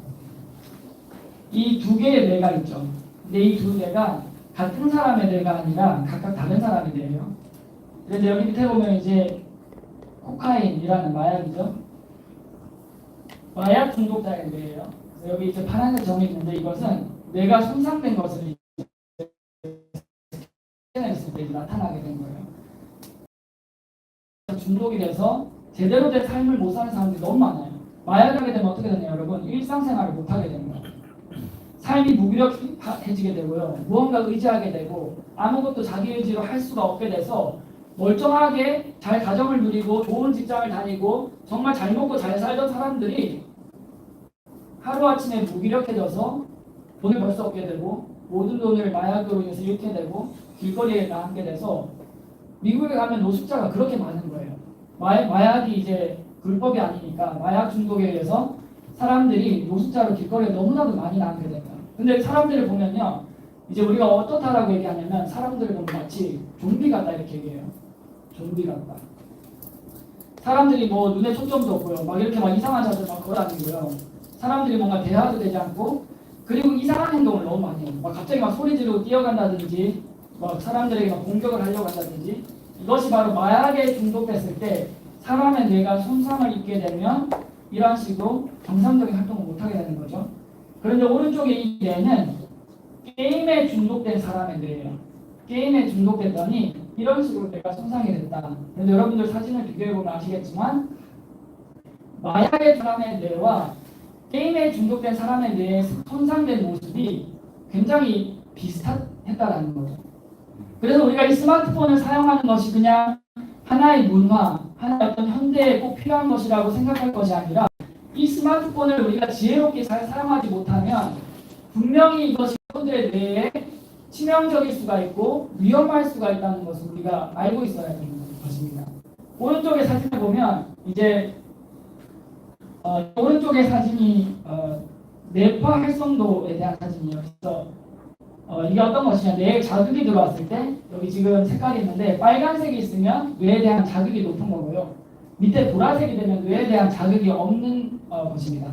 이 두 개의 뇌가 있죠. 근데 이 두 뇌가 같은 사람의 뇌가 아니라 각각 다른 사람의 뇌예요. 그래서 여기 밑에 보면 이제 코카인이라는 마약이죠. 마약 중독자의 뇌예요. 여기 이제 파란색 점이 있는데 이것은 뇌가 손상된 것을 있을 때 나타나게 된 거예요. 중독이 돼서 제대로 된 삶을 못 사는 사람들이 너무 많아요. 마약을 하게 되면 어떻게 되냐 여러분? 일상생활을 못 하게 됩니다. 삶이 무기력해지게 되고요. 무언가 의지하게 되고 아무것도 자기 의지로 할 수가 없게 돼서 멀쩡하게 잘 가정을 누리고 좋은 직장을 다니고 정말 잘 먹고 잘 살던 사람들이 하루아침에 무기력해져서 돈을 벌 수 없게 되고 모든 돈을 마약으로 인해서 잃게 되고 길거리에 나앉게 돼서 미국에 가면 노숙자가 그렇게 많은 거예요. 마약이 이제 불법이 아니니까 마약 중독에 의해서 사람들이 노숙자로 길거리에 너무나도 많이 나앉게 됩니다. 근데 사람들을 보면요. 이제 우리가 어떻다라고 얘기하냐면 사람들을 보면 마치 좀비 같다 이렇게 얘기해요. 좀비 같다. 사람들이 뭐 눈에 초점도 없고요. 막 이렇게 막 이상한 자세 막 걸어다니고요. 사람들이 뭔가 대화도 되지 않고 그리고 이상한 행동을 너무 많이 해요. 막 갑자기 막 소리 지르고 뛰어간다든지 막 사람들에게 막 공격을 하려고 한다든지 이것이 바로 마약에 중독됐을 때 사람의 뇌가 손상을 입게 되면 이러한 식으로 정상적인 활동을 못하게 되는 거죠. 그런데 오른쪽에 이 뇌는 게임에 중독된 사람의 뇌예요. 게임에 중독됐더니 이런 식으로 뇌가 손상이 됐다. 그런데 여러분들 사진을 비교해보면 아시겠지만 마약의 사람의 뇌와 게임에 중독된 사람의 뇌의 손상된 모습이 굉장히 비슷했다라는 거죠. 그래서 우리가 이 스마트폰을 사용하는 것이 그냥 하나의 문화, 하나의 어떤 현대에 꼭 필요한 것이라고 생각할 것이 아니라 이 스마트폰을 우리가 지혜롭게 잘 사용하지 못하면 분명히 이것이 여러분들의 뇌에 치명적일 수가 있고 위험할 수가 있다는 것을 우리가 알고 있어야 되는 것입니다. 오른쪽의 사진을 보면 이제 오른쪽의 사진이 뇌파 활성도에 대한 사진이에요. 그래서 이게 어떤 것이냐, 뇌에 자극이 들어왔을 때 여기 지금 색깔이 있는데 빨간색이 있으면 뇌에 대한 자극이 높은 거고요. 밑에 보라색이 되면 뇌에 대한 자극이 없는 것입니다.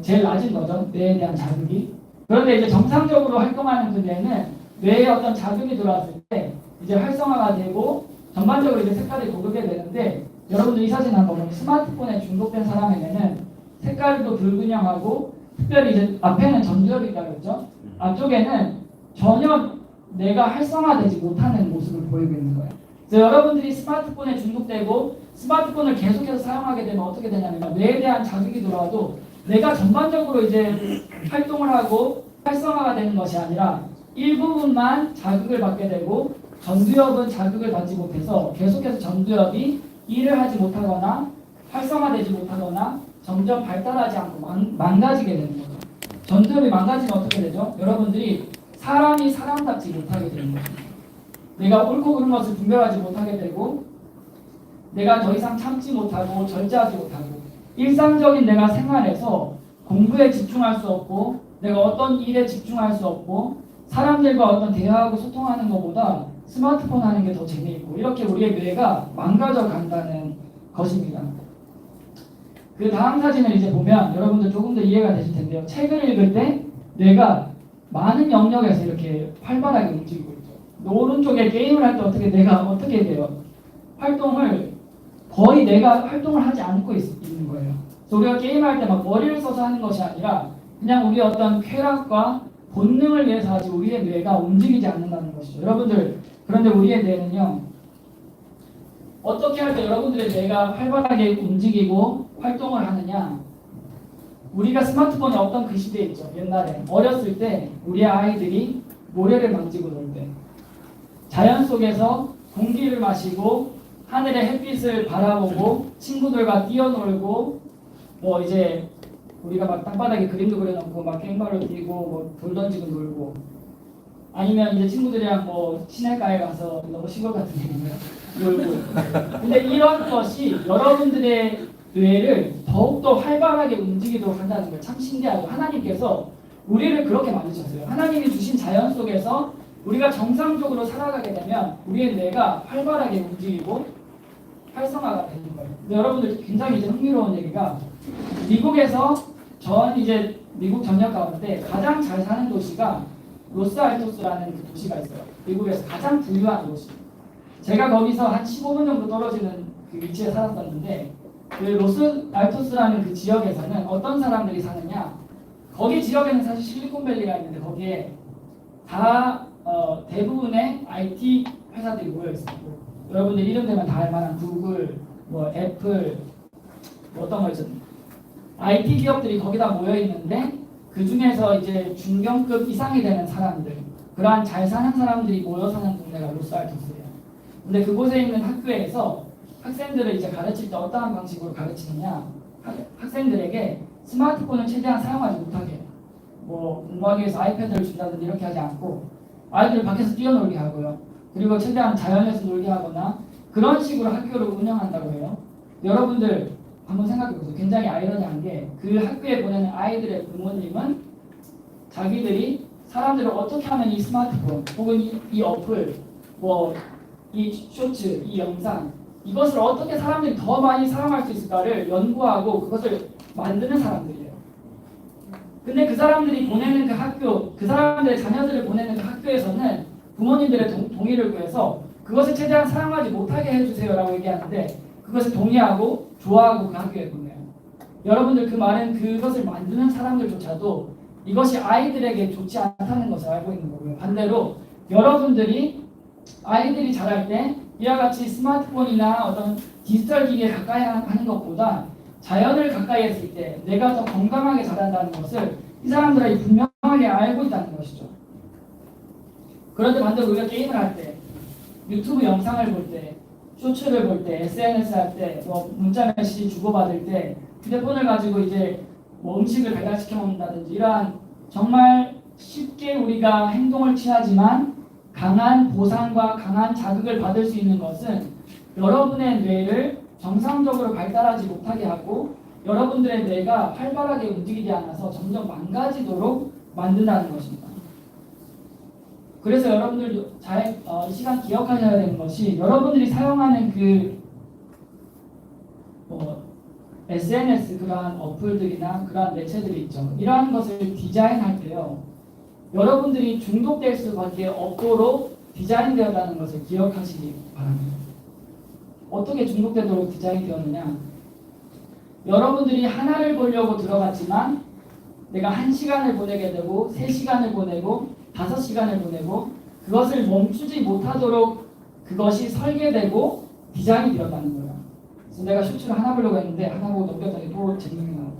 제일 낮은 거죠. 뇌에 대한 자극이. 그런데 이제 정상적으로 활동하는 그 뇌는 뇌에 어떤 자극이 들어왔을 때 이제 활성화가 되고 전반적으로 이제 색깔이 고르게 되는데 여러분들 이 사진 한번 보면 스마트폰에 중독된 사람의 뇌는 색깔도 불균형하고 특별히 이제 앞에는 전두엽이 있다고 했죠. 앞쪽에는 전혀 뇌가 활성화되지 못하는 모습을 보이고 있는 거예요. 그래서 여러분들이 스마트폰에 중독되고 스마트폰을 계속해서 사용하게 되면 어떻게 되냐면 뇌에 대한 자극이 들어와도 뇌가 전반적으로 이제 활동을 하고 활성화가 되는 것이 아니라 일부분만 자극을 받게 되고 전두엽은 자극을 받지 못해서 계속해서 전두엽이 일을 하지 못하거나 활성화되지 못하거나 점점 발달하지 않고 망가지게 되는 거죠. 전두엽이 망가지면 어떻게 되죠? 여러분들이 사람이 사람답지 못하게 되는 거죠. 내가 옳고 그른 것을 분별하지 못하게 되고 내가 더 이상 참지 못하고 절제하지 못하고 일상적인 내가 생활에서 공부에 집중할 수 없고 내가 어떤 일에 집중할 수 없고 사람들과 어떤 대화하고 소통하는 것보다 스마트폰 하는 게 더 재미있고 이렇게 우리의 뇌가 망가져 간다는 것입니다. 그 다음 사진을 이제 보면 여러분들 조금 더 이해가 되실 텐데요. 책을 읽을 때 뇌가 많은 영역에서 이렇게 활발하게 움직이고 있죠. 오른쪽에 게임을 할 때 어떻게 뇌가 어떻게 돼요? 활동을 거의 내가 활동을 하지 않고 있는 거예요. 그래서 우리가 게임할 때 막 머리를 써서 하는 것이 아니라 그냥 우리 어떤 쾌락과 본능을 위해서 하지 우리의 뇌가 움직이지 않는다는 것이죠. 여러분들 그런데 우리의 뇌는요. 어떻게 할 때 여러분들의 뇌가 활발하게 움직이고 활동을 하느냐? 우리가 스마트폰에 어떤 그 시대에 있죠. 옛날에 어렸을 때 우리 아이들이 모래를 만지고 놀 때 자연 속에서 공기를 마시고 하늘의 햇빛을 바라보고 친구들과 뛰어놀고 뭐 이제 우리가 막 땅바닥에 그림도 그려놓고 막 깽발로 뛰고 뭐 돌 던지고 놀고 아니면 이제 친구들이랑 뭐 시내가에 가서 너무 시골 같은 얘기인가요? 놀고 근데 이런 것이 여러분들의 뇌를 더욱더 활발하게 움직이도록 한다는 거예요. 참 신기하죠. 하나님께서 우리를 그렇게 만드셨어요. 하나님이 주신 자연 속에서 우리가 정상적으로 살아가게 되면 우리의 뇌가 활발하게 움직이고 활성화가 되는 거예요. 근데 여러분들 굉장히 이제 흥미로운 얘기가 미국에서 이제 미국 전역 가운데 가장 잘 사는 도시가 로스알토스라는 그 도시가 있어요. 미국에서 가장 부유한 도시. 제가 거기서 한 15분 정도 떨어지는 그 위치에 살았었는데 그 로스알토스라는 그 지역에서는 어떤 사람들이 사느냐? 거기 지역에는 사실 실리콘밸리가 있는데 거기에 다 대부분의 IT 회사들이 모여 있어요. 여러분들 이름 되면 다 알 만한 구글, 뭐 애플, 뭐 어떤 거 있잖아요. IT 기업들이 거기다 모여 있는데 그 중에서 이제 중견급 이상이 되는 사람들, 그러한 잘 사는 사람들이 모여 사는 동네가 로스알토스예요. 근데 그곳에 있는 학교에서 학생들을 이제 가르칠 때 어떠한 방식으로 가르치느냐? 학생들에게 스마트폰을 최대한 사용하지 못하게 해요. 뭐 공부하기 위해서 아이패드를 준다든지 이렇게 하지 않고 아이들을 밖에서 뛰어놀게 하고요. 그리고 최대한 자연에서 놀게 하거나 그런 식으로 학교를 운영한다고 해요. 여러분들 한번 생각해보세요. 굉장히 아이러니한 게 그 학교에 보내는 아이들의 부모님은 자기들이 사람들을 어떻게 하면 이 스마트폰 혹은 이 어플, 뭐 이 쇼츠, 이 영상 이것을 어떻게 사람들이 더 많이 사용할 수 있을까를 연구하고 그것을 만드는 사람들이에요. 근데 그 사람들이 보내는 그 학교, 그 사람들의 자녀들을 보내는 그 학교에서는 부모님들의 동의를 구해서 그것을 최대한 사용하지 못하게 해주세요라고 얘기하는데 그것을 동의하고 좋아하고 그 학교에 보내요. 여러분들 그 말은 그것을 만드는 사람들조차도 이것이 아이들에게 좋지 않다는 것을 알고 있는 거고요. 반대로 여러분들이 아이들이 자랄 때 이와 같이 스마트폰이나 어떤 디지털 기기에 가까이 하는 것보다 자연을 가까이 했을 때 내가 더 건강하게 자란다는 것을 이 사람들이 분명하게 알고 있다는 것이죠. 그런데 반대로 우리가 게임을 할 때, 유튜브 영상을 볼 때, 쇼츠를 볼 때, SNS 할 때, 뭐 문자 메시지 주고받을 때, 휴대폰을 가지고 이제 뭐 음식을 배달시켜 먹는다든지 이러한 정말 쉽게 우리가 행동을 취하지만 강한 보상과 강한 자극을 받을 수 있는 것은 여러분의 뇌를 정상적으로 발달하지 못하게 하고 여러분들의 뇌가 활발하게 움직이지 않아서 점점 망가지도록 만든다는 것입니다. 그래서 여러분들 이 시간 기억하셔야 되는 것이 여러분들이 사용하는 SNS 그러한 어플들이나 그러한 매체들이 있죠. 이러한 것을 디자인할 때요. 여러분들이 중독될 수밖에 없도록 디자인되었다는 것을 기억하시기 바랍니다. 어떻게 중독되도록 디자인되었느냐? 여러분들이 하나를 보려고 들어갔지만 내가 1시간을 보내게 되고 3시간을 보내고 5시간을 보내고 그것을 멈추지 못하도록 그것이 설계되고 디자인이 되었다는 거예요. 그래서 내가 쇼츠를 하나 보려고 했는데 하나 보고 넘겼더니 또 재밌는 게 나오고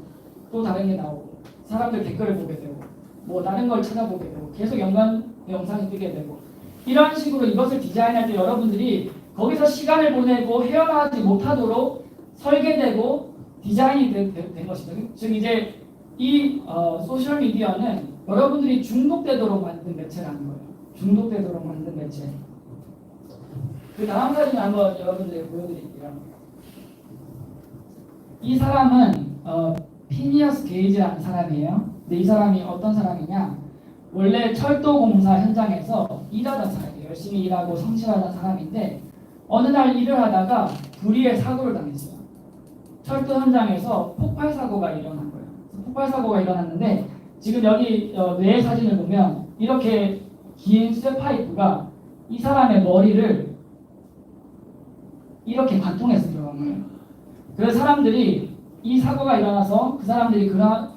또 다른 게 나오고 사람들 댓글을 보게 되고 뭐 다른 걸 찾아보게 되고 계속 영상이 뜨게 되고 이런 식으로 이것을 디자인할 때 여러분들이 거기서 시간을 보내고 헤어나지 못하도록 설계되고 디자인이 된 것입니다. 즉 이제 이 소셜 미디어는 여러분들이 중독되도록 만든 매체라는 거예요. 중독되도록 만든 매체. 그 다음 사진 한번 여러분들에게 보여드릴게요. 이 사람은 피니어스 게이지라는 사람이에요. 근데 이 사람이 어떤 사람이냐? 원래 철도공사 현장에서 일하던 사람이에요. 열심히 일하고 성실하던 사람인데 어느 날 일을 하다가 불의의 사고를 당했어요. 철도 현장에서 폭발 사고가 일어난 거예요. 폭발 사고가 일어났는데 지금 여기 뇌 사진을 보면 이렇게 긴 쇠파이프가 이 사람의 머리를 이렇게 관통해서 들어간 거예요. 그래서 사람들이 이 사고가 일어나서 그 사람들이 그런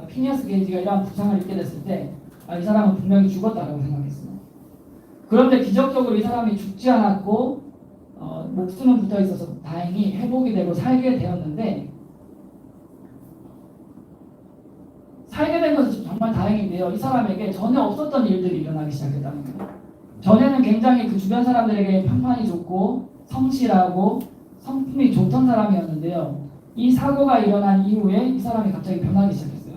피니어스 게이지가 이러한 부상을 입게 됐을 때 이 사람은 분명히 죽었다고 생각했어요. 그런데 기적적으로 이 사람이 죽지 않았고 목숨은 붙어 있어서 다행히 회복이 되고 살게 되었는데 살게 된 것은 정말 다행인데요. 이 사람에게 전에 없었던 일들이 일어나기 시작했다는 거예요. 전에는 굉장히 그 주변 사람들에게 평판이 좋고 성실하고 성품이 좋던 사람이었는데요. 이 사고가 일어난 이후에 이 사람이 갑자기 변하기 시작했어요.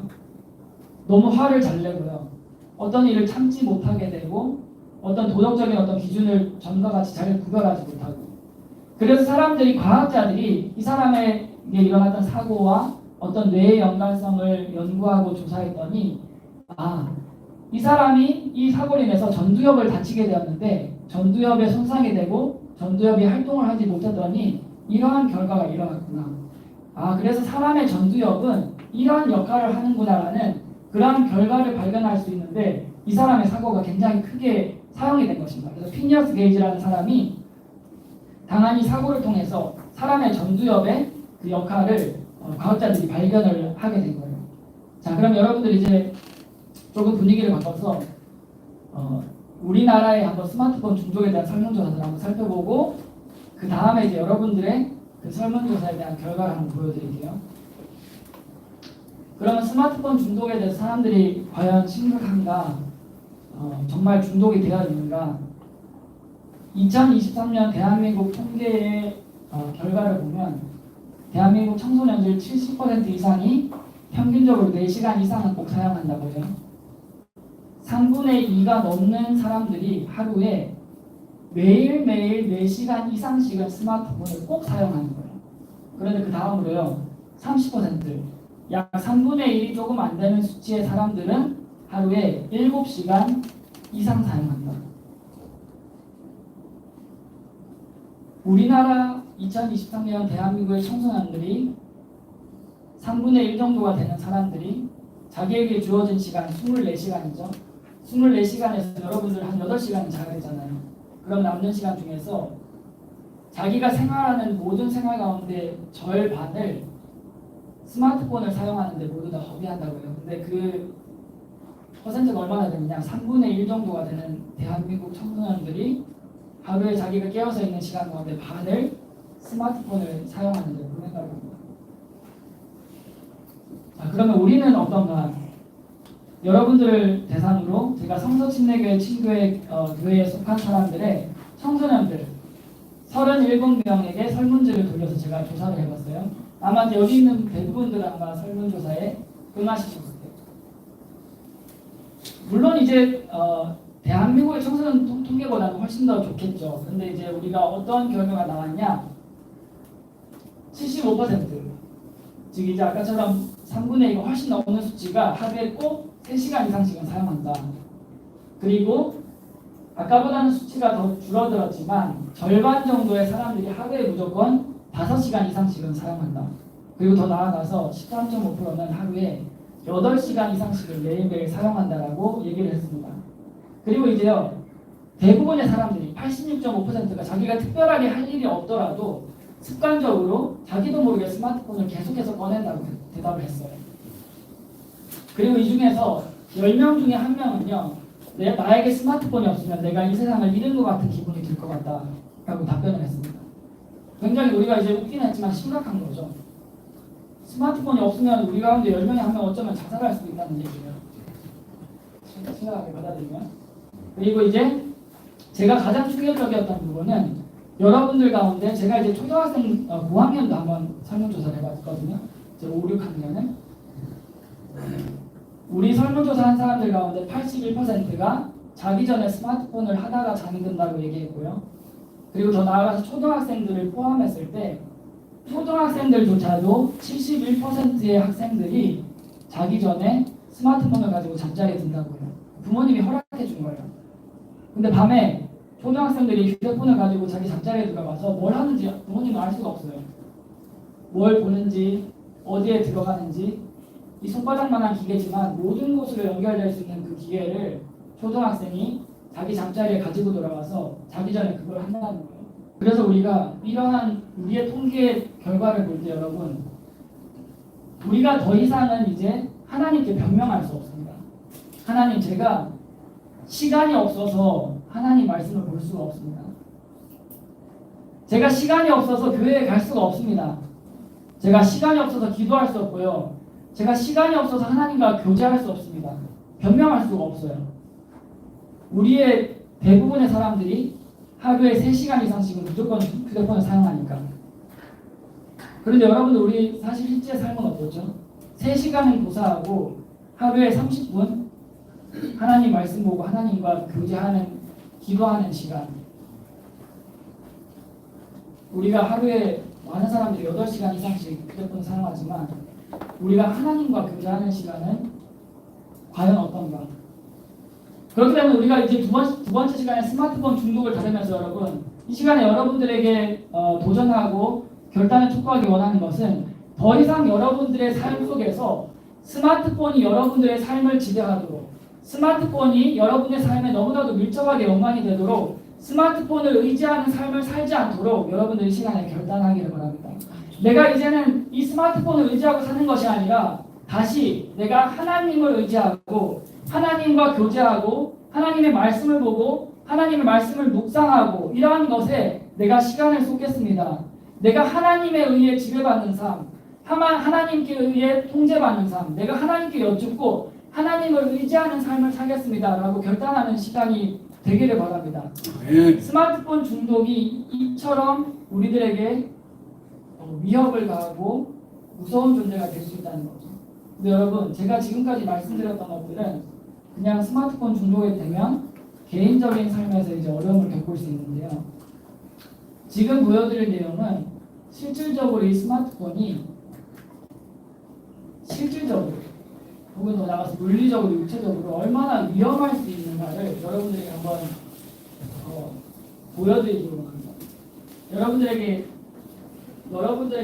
너무 화를 잘 내고요. 어떤 일을 참지 못하게 되고 어떤 도덕적인 어떤 기준을 전과 같이 잘 구별하지 못하고 그래서 사람들이 과학자들이 이 사람에게 일어났던 사고와 어떤 뇌의 연관성을 연구하고 조사했더니 이 사람이 이 사고로 인해서 전두엽을 다치게 되었는데 전두엽에 손상이 되고 전두엽이 활동을 하지 못하더니 이러한 결과가 일어났구나. 그래서 사람의 전두엽은 이러한 역할을 하는구나라는 그러한 결과를 발견할 수 있는데 이 사람의 사고가 굉장히 크게 사용이 된 것입니다. 그래서 피니어스 게이지라는 사람이 당한 이 사고를 통해서 사람의 전두엽의 그 역할을 과학자들이 발견을 하게 된 거예요. 자, 그럼 여러분들 이제 조금 분위기를 바꿔서 우리나라의 한번 스마트폰 중독에 대한 설문조사를 한번 살펴보고 그 다음에 이제 여러분들의 그 설문조사에 대한 결과를 한번 보여드릴게요. 그러면 스마트폰 중독에 대해서 사람들이 과연 심각한가, 정말 중독이 되어 있는가? 2023년 대한민국 통계의 결과를 보면 대한민국 청소년들 70% 이상이 평균적으로 4시간 이상은 꼭 사용한다고 해요. 3분의 2가 넘는 사람들이 하루에 매일매일 4시간 이상씩은 스마트폰을 꼭 사용하는 거예요. 그런데 그 다음으로요. 30%, 약 3분의 1이 조금 안 되는 수치의 사람들은 하루에 7시간 이상 사용한다. 우리나라 2023년 대한민국의 청소년들이 3분의 1 정도가 되는 사람들이 자기에게 주어진 시간 24시간이죠. 24시간에서 여러분들 한 8시간은 자야 되잖아요. 그럼 남는 시간 중에서 자기가 생활하는 모든 생활 가운데 절반을 스마트폰을 사용하는데 모두 다 허비한다고요. 근데 그 퍼센트가 얼마나 되느냐? 3분의 1 정도가 되는 대한민국 청소년들이 하루에 자기가 깨어서 있는 시간 가운데 반을 스마트폰을 사용하는데 보낸다고 합니다. 자, 그러면 우리는 어떤가? 여러분들을 대상으로 제가 성서침례교회 친교회 교회에 속한 사람들의 청소년들 37명에게 설문지를 돌려서 제가 조사를 해봤어요. 아마 여기 있는 대부분들 아마 설문조사에 응하시셨을 거예요. 물론 이제 대한민국의 청소년 통계보다는 훨씬 더 좋겠죠. 근데 이제 우리가 어떤 결과가 나왔냐? 75%, 즉 이제 아까처럼 3분의 2가 훨씬 넘는 수치가 하루에 꼭 3시간 이상씩은 사용한다. 그리고 아까보다는 수치가 더 줄어들었지만 절반 정도의 사람들이 하루에 무조건 5시간 이상씩은 사용한다. 그리고 더 나아가서 13.5%는 하루에 8시간 이상씩을 매일매일 사용한다라고 얘기를 했습니다. 그리고 이제요, 대부분의 사람들이 86.5%가 자기가 특별하게 할 일이 없더라도 습관적으로 자기도 모르게 스마트폰을 계속해서 꺼낸다고 대답을 했어요. 그리고 이 중에서 10명 중에 1명은요, 나에게 스마트폰이 없으면 내가 이 세상을 잃은 것 같은 기분이 들 것 같다 라고 답변을 했습니다. 굉장히 우리가 이제 웃긴 했지만 심각한 거죠. 스마트폰이 없으면 우리 가운데 10명에 1명 어쩌면 자살할 수도 있다는 얘기예요. 심각하게 받아들이면. 그리고 이제 제가 가장 충격적이었던 부분은 여러분들 가운데 제가 이제 초등학생 고학년도 한번 설문조사를 해봤거든요. 이제 5, 6학년은 우리 설문조사한 사람들 가운데 81%가 자기 전에 스마트폰을 하다가 잠이 든다고 얘기했고요. 그리고 더 나아가서 초등학생들을 포함했을 때 초등학생들조차도 71%의 학생들이 자기 전에 스마트폰을 가지고 잠자리에 든다고요. 부모님이 허락해 준 거예요. 근데 밤에 초등학생들이 휴대폰을 가지고 자기 잠자리에 들어가서 뭘 하는지 부모님은 알 수가 없어요. 뭘 보는지, 어디에 들어가는지, 이 손바닥만한 기계지만 모든 곳으로 연결될 수 있는 그 기계를 초등학생이 자기 잠자리에 가지고 돌아가서 자기 전에 그걸 한다는 거예요. 그래서 우리가 이러한 우리의 통계 결과를 볼 때 여러분, 우리가 더 이상은 이제 하나님께 변명할 수 없습니다. 하나님, 제가 시간이 없어서 하나님 말씀을 볼 수가 없습니다. 제가 시간이 없어서 교회에 갈 수가 없습니다. 제가 시간이 없어서 기도할 수 없고요. 제가 시간이 없어서 하나님과 교제할 수 없습니다. 변명할 수가 없어요. 우리의 대부분의 사람들이 하루에 3시간 이상씩은 무조건 휴대폰을 사용하니까. 그런데 여러분들, 우리 사실 실제 삶은 어떻죠? 3시간은 고사하고 하루에 30분 하나님 말씀 보고 하나님과 교제하는, 기도하는 시간. 우리가 하루에 많은 사람들이 8시간 이상씩 휴대폰 사용하지만 우리가 하나님과 교제하는 시간은 과연 어떤가? 그렇기 때문에 우리가 이제 두 번째 시간에 스마트폰 중독을 다루면서 여러분, 이 시간에 여러분들에게 도전하고 결단을 촉구하기 원하는 것은 더 이상 여러분들의 삶 속에서 스마트폰이 여러분들의 삶을 지배하도록, 스마트폰이 여러분의 삶에 너무나도 밀접하게 연관이 되도록 스마트폰을 의지하는 삶을 살지 않도록 여러분들이 이 시간에 결단하기를 바랍니다. 내가 이제는 이 스마트폰을 의지하고 사는 것이 아니라 다시 내가 하나님을 의지하고 하나님과 교제하고 하나님의 말씀을 보고 하나님의 말씀을 묵상하고 이러한 것에 내가 시간을 쏟겠습니다. 내가 하나님에 의해 지배받는 삶, 하나님께 의해 통제받는 삶, 내가 하나님께 여쭙고 하나님을 의지하는 삶을 살겠습니다 라고 결단하는 시간이 되기를 바랍니다. 스마트폰 중독이 이처럼 우리들에게 위협을 가하고 무서운 존재가 될 수 있다는 거죠. 근데 여러분, 제가 지금까지 말씀드렸던 것들은 그냥 스마트폰 중독이 되면 개인적인 삶에서 이제 어려움을 겪을 수 있는데요. 지금 보여드릴 내용은 실질적으로 이 스마트폰이 실질적으로 혹은 더 나가서 물리적으로 육체적으로 얼마나 위험할 수 있는가를 여러분들에게 한번 보여드리도록 합니다. 여러분들에게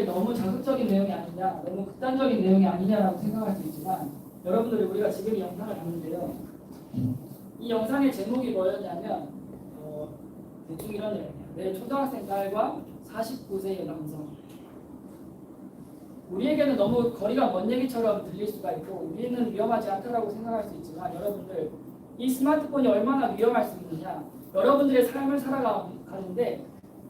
너무 자극적인 내용이 아니냐, 너무 극단적인 내용이 아니냐라고 생각할 수 있지만 여러분들이 우리가 지금 이 영상을 봤는데요. 이 영상의 제목이 뭐였냐면 대충 이런 내용이에요. 내 초등학생 딸과 49세의 남성. 우리에게는 너무 거리가 먼 얘기처럼 들릴 수가 있고 우리는 위험하지 않다라고 생각할 수 있지만 여러분들 이 스마트폰이 얼마나 위험할 수 있느냐, 여러분들의 삶을 살아가는데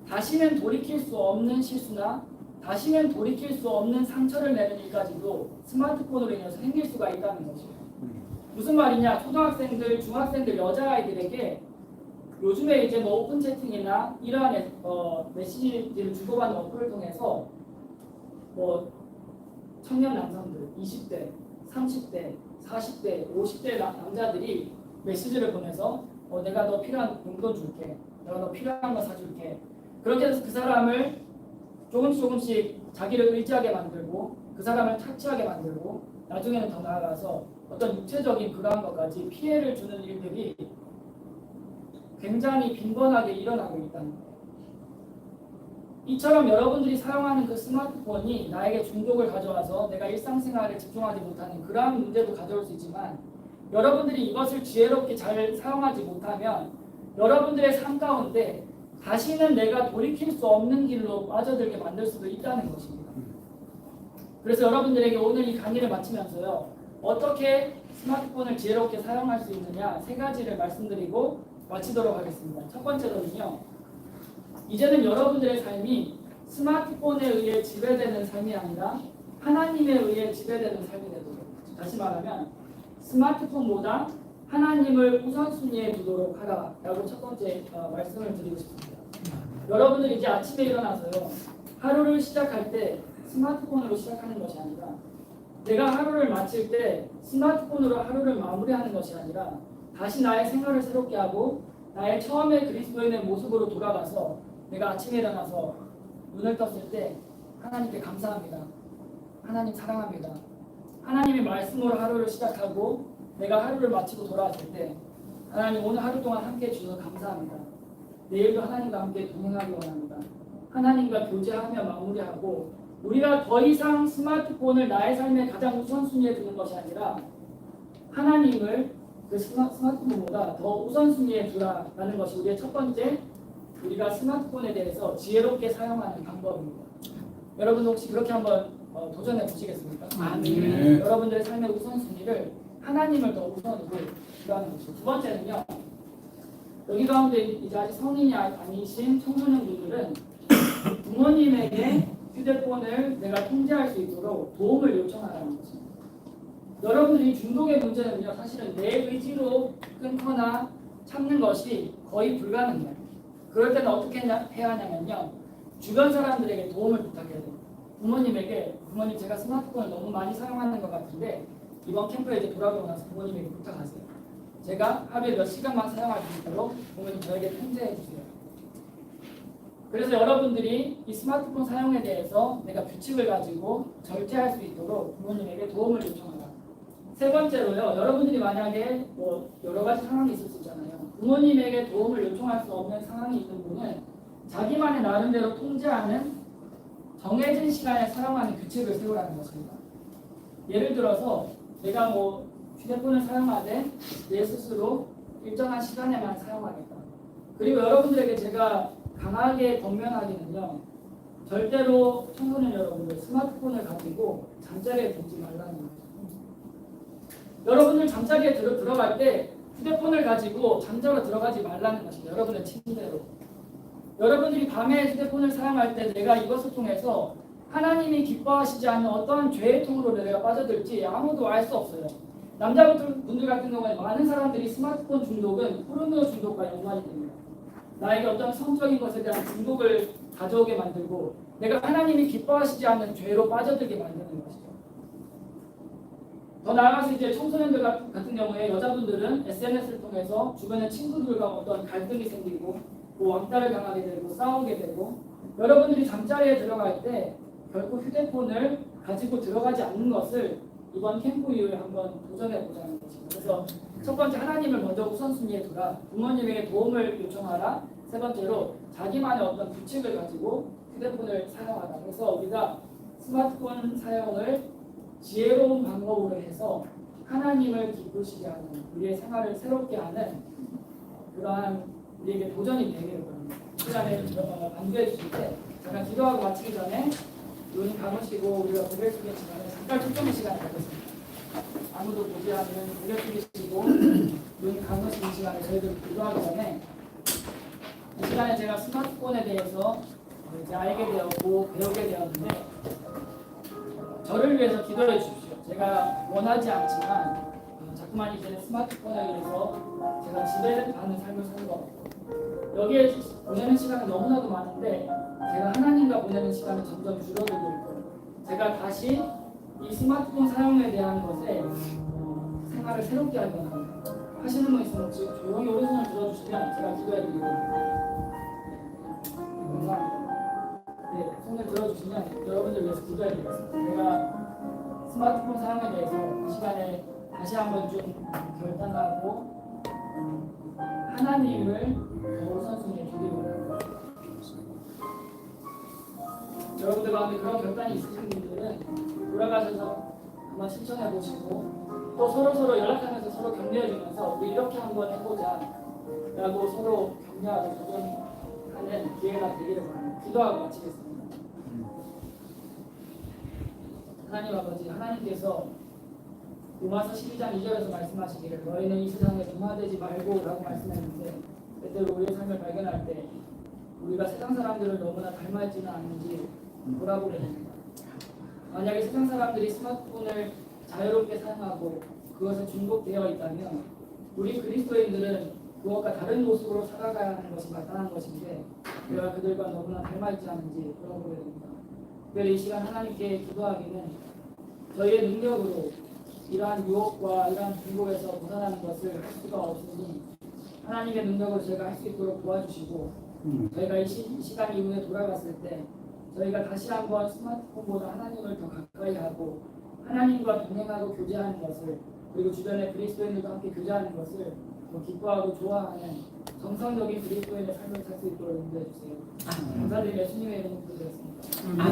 다시는 돌이킬 수 없는 실수나 다시는 돌이킬 수 없는 상처를 내는 일까지도 스마트폰으로 인해서 생길 수가 있다는 것이에요. 무슨 말이냐, 초등학생들, 중학생들, 여자아이들에게 요즘에 이제 뭐 오픈 채팅이나 이러한 메시지를 주고받는 어플을 통해서 뭐 청년 남성들 20대, 30대, 40대, 50대 남자들이 메시지를 보내서 내가 너 필요한 용돈 줄게, 내가 너 필요한 거 사줄게. 그렇게 해서 그 사람을 조금씩 자기를 의지하게 만들고 그 사람을 착취하게 만들고 나중에는 더 나아가서 어떤 육체적인 그러한 것까지 피해를 주는 일들이 굉장히 빈번하게 일어나고 있다는 거예요. 이처럼 여러분들이 사용하는 그 스마트폰이 나에게 중독을 가져와서 내가 일상생활에 집중하지 못하는 그러한 문제도 가져올 수 있지만 여러분들이 이것을 지혜롭게 잘 사용하지 못하면 여러분들의 삶 가운데 다시는 내가 돌이킬 수 없는 길로 빠져들게 만들 수도 있다는 것입니다. 그래서 여러분들에게 오늘 이 강의를 마치면서요, 어떻게 스마트폰을 지혜롭게 사용할 수 있느냐 3가지를 말씀드리고 마치도록 하겠습니다. 첫 번째로는요, 이제는 여러분들의 삶이 스마트폰에 의해 지배되는 삶이 아니라 하나님에 의해 지배되는 삶이 되도록, 다시 말하면 스마트폰보다 하나님을 우선순위에 두도록 하라라고 첫 번째 말씀을 드리고 싶습니다. 여러분들 이제 아침에 일어나서요, 하루를 시작할 때 스마트폰으로 시작하는 것이 아니라 내가 하루를 마칠 때 스마트폰으로 하루를 마무리하는 것이 아니라 다시 나의 생활을 새롭게 하고 나의 처음의 그리스도인의 모습으로 돌아가서 내가 아침에 일어나서 눈을 떴을 때 하나님께 감사합니다. 하나님 사랑합니다. 하나님의 말씀으로 하루를 시작하고 내가 하루를 마치고 돌아왔을 때 하나님 오늘 하루 동안 함께 해주셔서 감사합니다. 내일도 하나님과 함께 동행하기 원합니다. 하나님과 교제하며 마무리하고 우리가 더 이상 스마트폰을 나의 삶의 가장 우선순위에 두는 것이 아니라 하나님을 그 스마트폰보다 더 우선순위에 두라라는 것이 우리의 첫 번째, 우리가 스마트폰에 대해서 지혜롭게 사용하는 방법입니다. 여러분 혹시 그렇게 한번 도전해 보시겠습니까? 아멘. 여러분들의 삶의 우선순위를 하나님을 더 우선으로 두라는 것이죠. 두 번째는요, 여기 가운데 이제 아직 성인이 아니신 청소년분들은 부모님에게 휴대폰을 내가 통제할 수 있도록 도움을 요청하라는 것입니다. 여러분들이 중독의 문제는요, 사실은 내 의지로 끊거나 참는 것이 거의 불가능해요. 그럴 때는 어떻게 해야 하냐면요, 주변 사람들에게 도움을 부탁해야 돼요. 부모님에게, 부모님 제가 스마트폰을 너무 많이 사용하는 것 같은데 이번 캠프에 이제 돌아오고 나서 부모님에게 부탁하세요. 제가 하루에 몇 시간만 사용할 수 있도록 부모님 저에게 통제해 주세요. 그래서 여러분들이 이 스마트폰 사용에 대해서 내가 규칙을 가지고 절제할 수 있도록 부모님에게 도움을 요청하라. 세 번째로요, 여러분들이 만약에 뭐 여러 가지 상황이 있을 수 있잖아요. 부모님에게 도움을 요청할 수 없는 상황이 있는 분은 자기만의 나름대로 통제하는 정해진 시간에 사용하는 규칙을 세우라는 것입니다. 예를 들어서 내가 뭐 휴대폰을 사용하되 내 스스로 일정한 시간에만 사용하겠다. 그리고 여러분들에게 제가 강하게 권면하기는요, 절대로 청소년 여러분들 스마트폰을 가지고 잠자리에 들지 말라는 거죠. 여러분들 잠자리에 들어갈 때 휴대폰을 가지고 잠자러 들어가지 말라는 것입니다. 여러분의 침대로. 여러분들이 밤에 휴대폰을 사용할 때 내가 이것을 통해서 하나님이 기뻐하시지 않는 어떠한 죄의 통로로 내가 빠져들지 아무도 알 수 없어요. 남자분들 같은 경우에 많은 사람들이 스마트폰 중독은 포르노 중독과 연관이 됩니다. 나에게 어떤 성적인 것에 대한 중독을 가져오게 만들고 내가 하나님이 기뻐하시지 않는 죄로 빠져들게 만드는 것이죠. 더 나아가서 이제 청소년들 같은 경우에 여자분들은 SNS를 통해서 주변의 친구들과 어떤 갈등이 생기고 뭐 왕따를 당하게 되고 싸우게 되고, 여러분들이 잠자리에 들어갈 때 결코 휴대폰을 가지고 들어가지 않는 것을 이번 캠프 이후에 한번 도전해 보자는 것입니다. 그래서 첫 번째 하나님을 먼저 우선순위에 두라. 부모님에게 도움을 요청하라. 세 번째로 자기만의 어떤 규칙을 가지고 휴대폰을 사용하라. 그래서 우리가 스마트폰 사용을 지혜로운 방법으로 해서 하나님을 기쁘시게 하는 우리의 생활을 새롭게 하는 그러한 우리에게 도전이 되기를 바랍니다. 시간에 반주해 주실 때 제가 기도하고 마치기 전에 눈 감으시고 우리가 고개 숙이는 시간에 잠깐 집중 시간을 갖겠습니다. 아무도 보지 않는 고개 숙이시고 눈 감으시는 시간에 저희들 기도하기 전에 이 시간에 제가 스마트폰에 대해서 이제 알게 되었고 배우게 되었는데 저를 위해서 기도해 주십시오. 제가 원하지 않지만 자꾸만 이제 스마트폰에 의해서 제가 지배하는 삶을 사는 것 같고 여기에 보내는 시간은 너무나도 많은데 제가 하나님과 보내는 시간은 점점 줄어들고 있고 제가 다시 이 스마트폰 사용에 대한 것에 생활을 새롭게 하기 원합니다. 하시는 분 있으면 지금 조용히 오른손을 들어주시면 제가 기도해드리겠습니다. 감사합니다. 네, 손을 들어주시면 여러분들 위해서 기도해드리겠습니다. 제가 스마트폰 사용에 대해서 이 시간에 다시 한번 좀 결단하고 하나님을 더 우선순위에 두기를 원합니다. 여러분들 가운데 그런 결단이 있으신 분들은 돌아가셔서 한번 실천해 보시고 또 서로 연락하면서 서로 격려해 주면서 우리 이렇게 한번 해보자 라고 서로 격려하고 도전하는 기회가 되기를 바랍니다. 기도하고 마치겠습니다. 하나님 아버지, 하나님께서 로마서 12장 2절에서 말씀하시기를 너희는 이 세상에 동화되지 말고 라고 말씀했는데 때때로 우리의 삶을 발견할 때 우리가 세상 사람들을 너무나 닮아있지는 않는지 돌아보게 됩니다. 만약에 세상 사람들이 스마트폰을 자유롭게 사용하고 그것에 중독되어 있다면 우리 그리스도인들은 그것과 다른 모습으로 살아가야 하는 것이 마땅한 것인데 우리가 그들과 너무나 닮아있지 않은지 돌아보게 됩니다. 특별히 이 시간 하나님께 기도하기는 저희의 능력으로 이러한 유혹과 이러한 중독에서 벗어나는 것을 할 수가 없으니 하나님의 능력으로 저희가 할 수 있도록 도와주시고 저희가 이 시간 이후에 돌아갔을 때 저희가 다시 한번 스마트폰보다 하나님을 더 가까이 하고 하나님과 동행하고 교제하는 것을 그리고 주변의 그리스도인들과 함께 교제하는 것을 더 기뻐하고 좋아하는 정상적인 그리스도인의 삶을 살 수 있도록 인도해 주세요. 감사드리며 예수님의 이름으로 기도드렸습니다.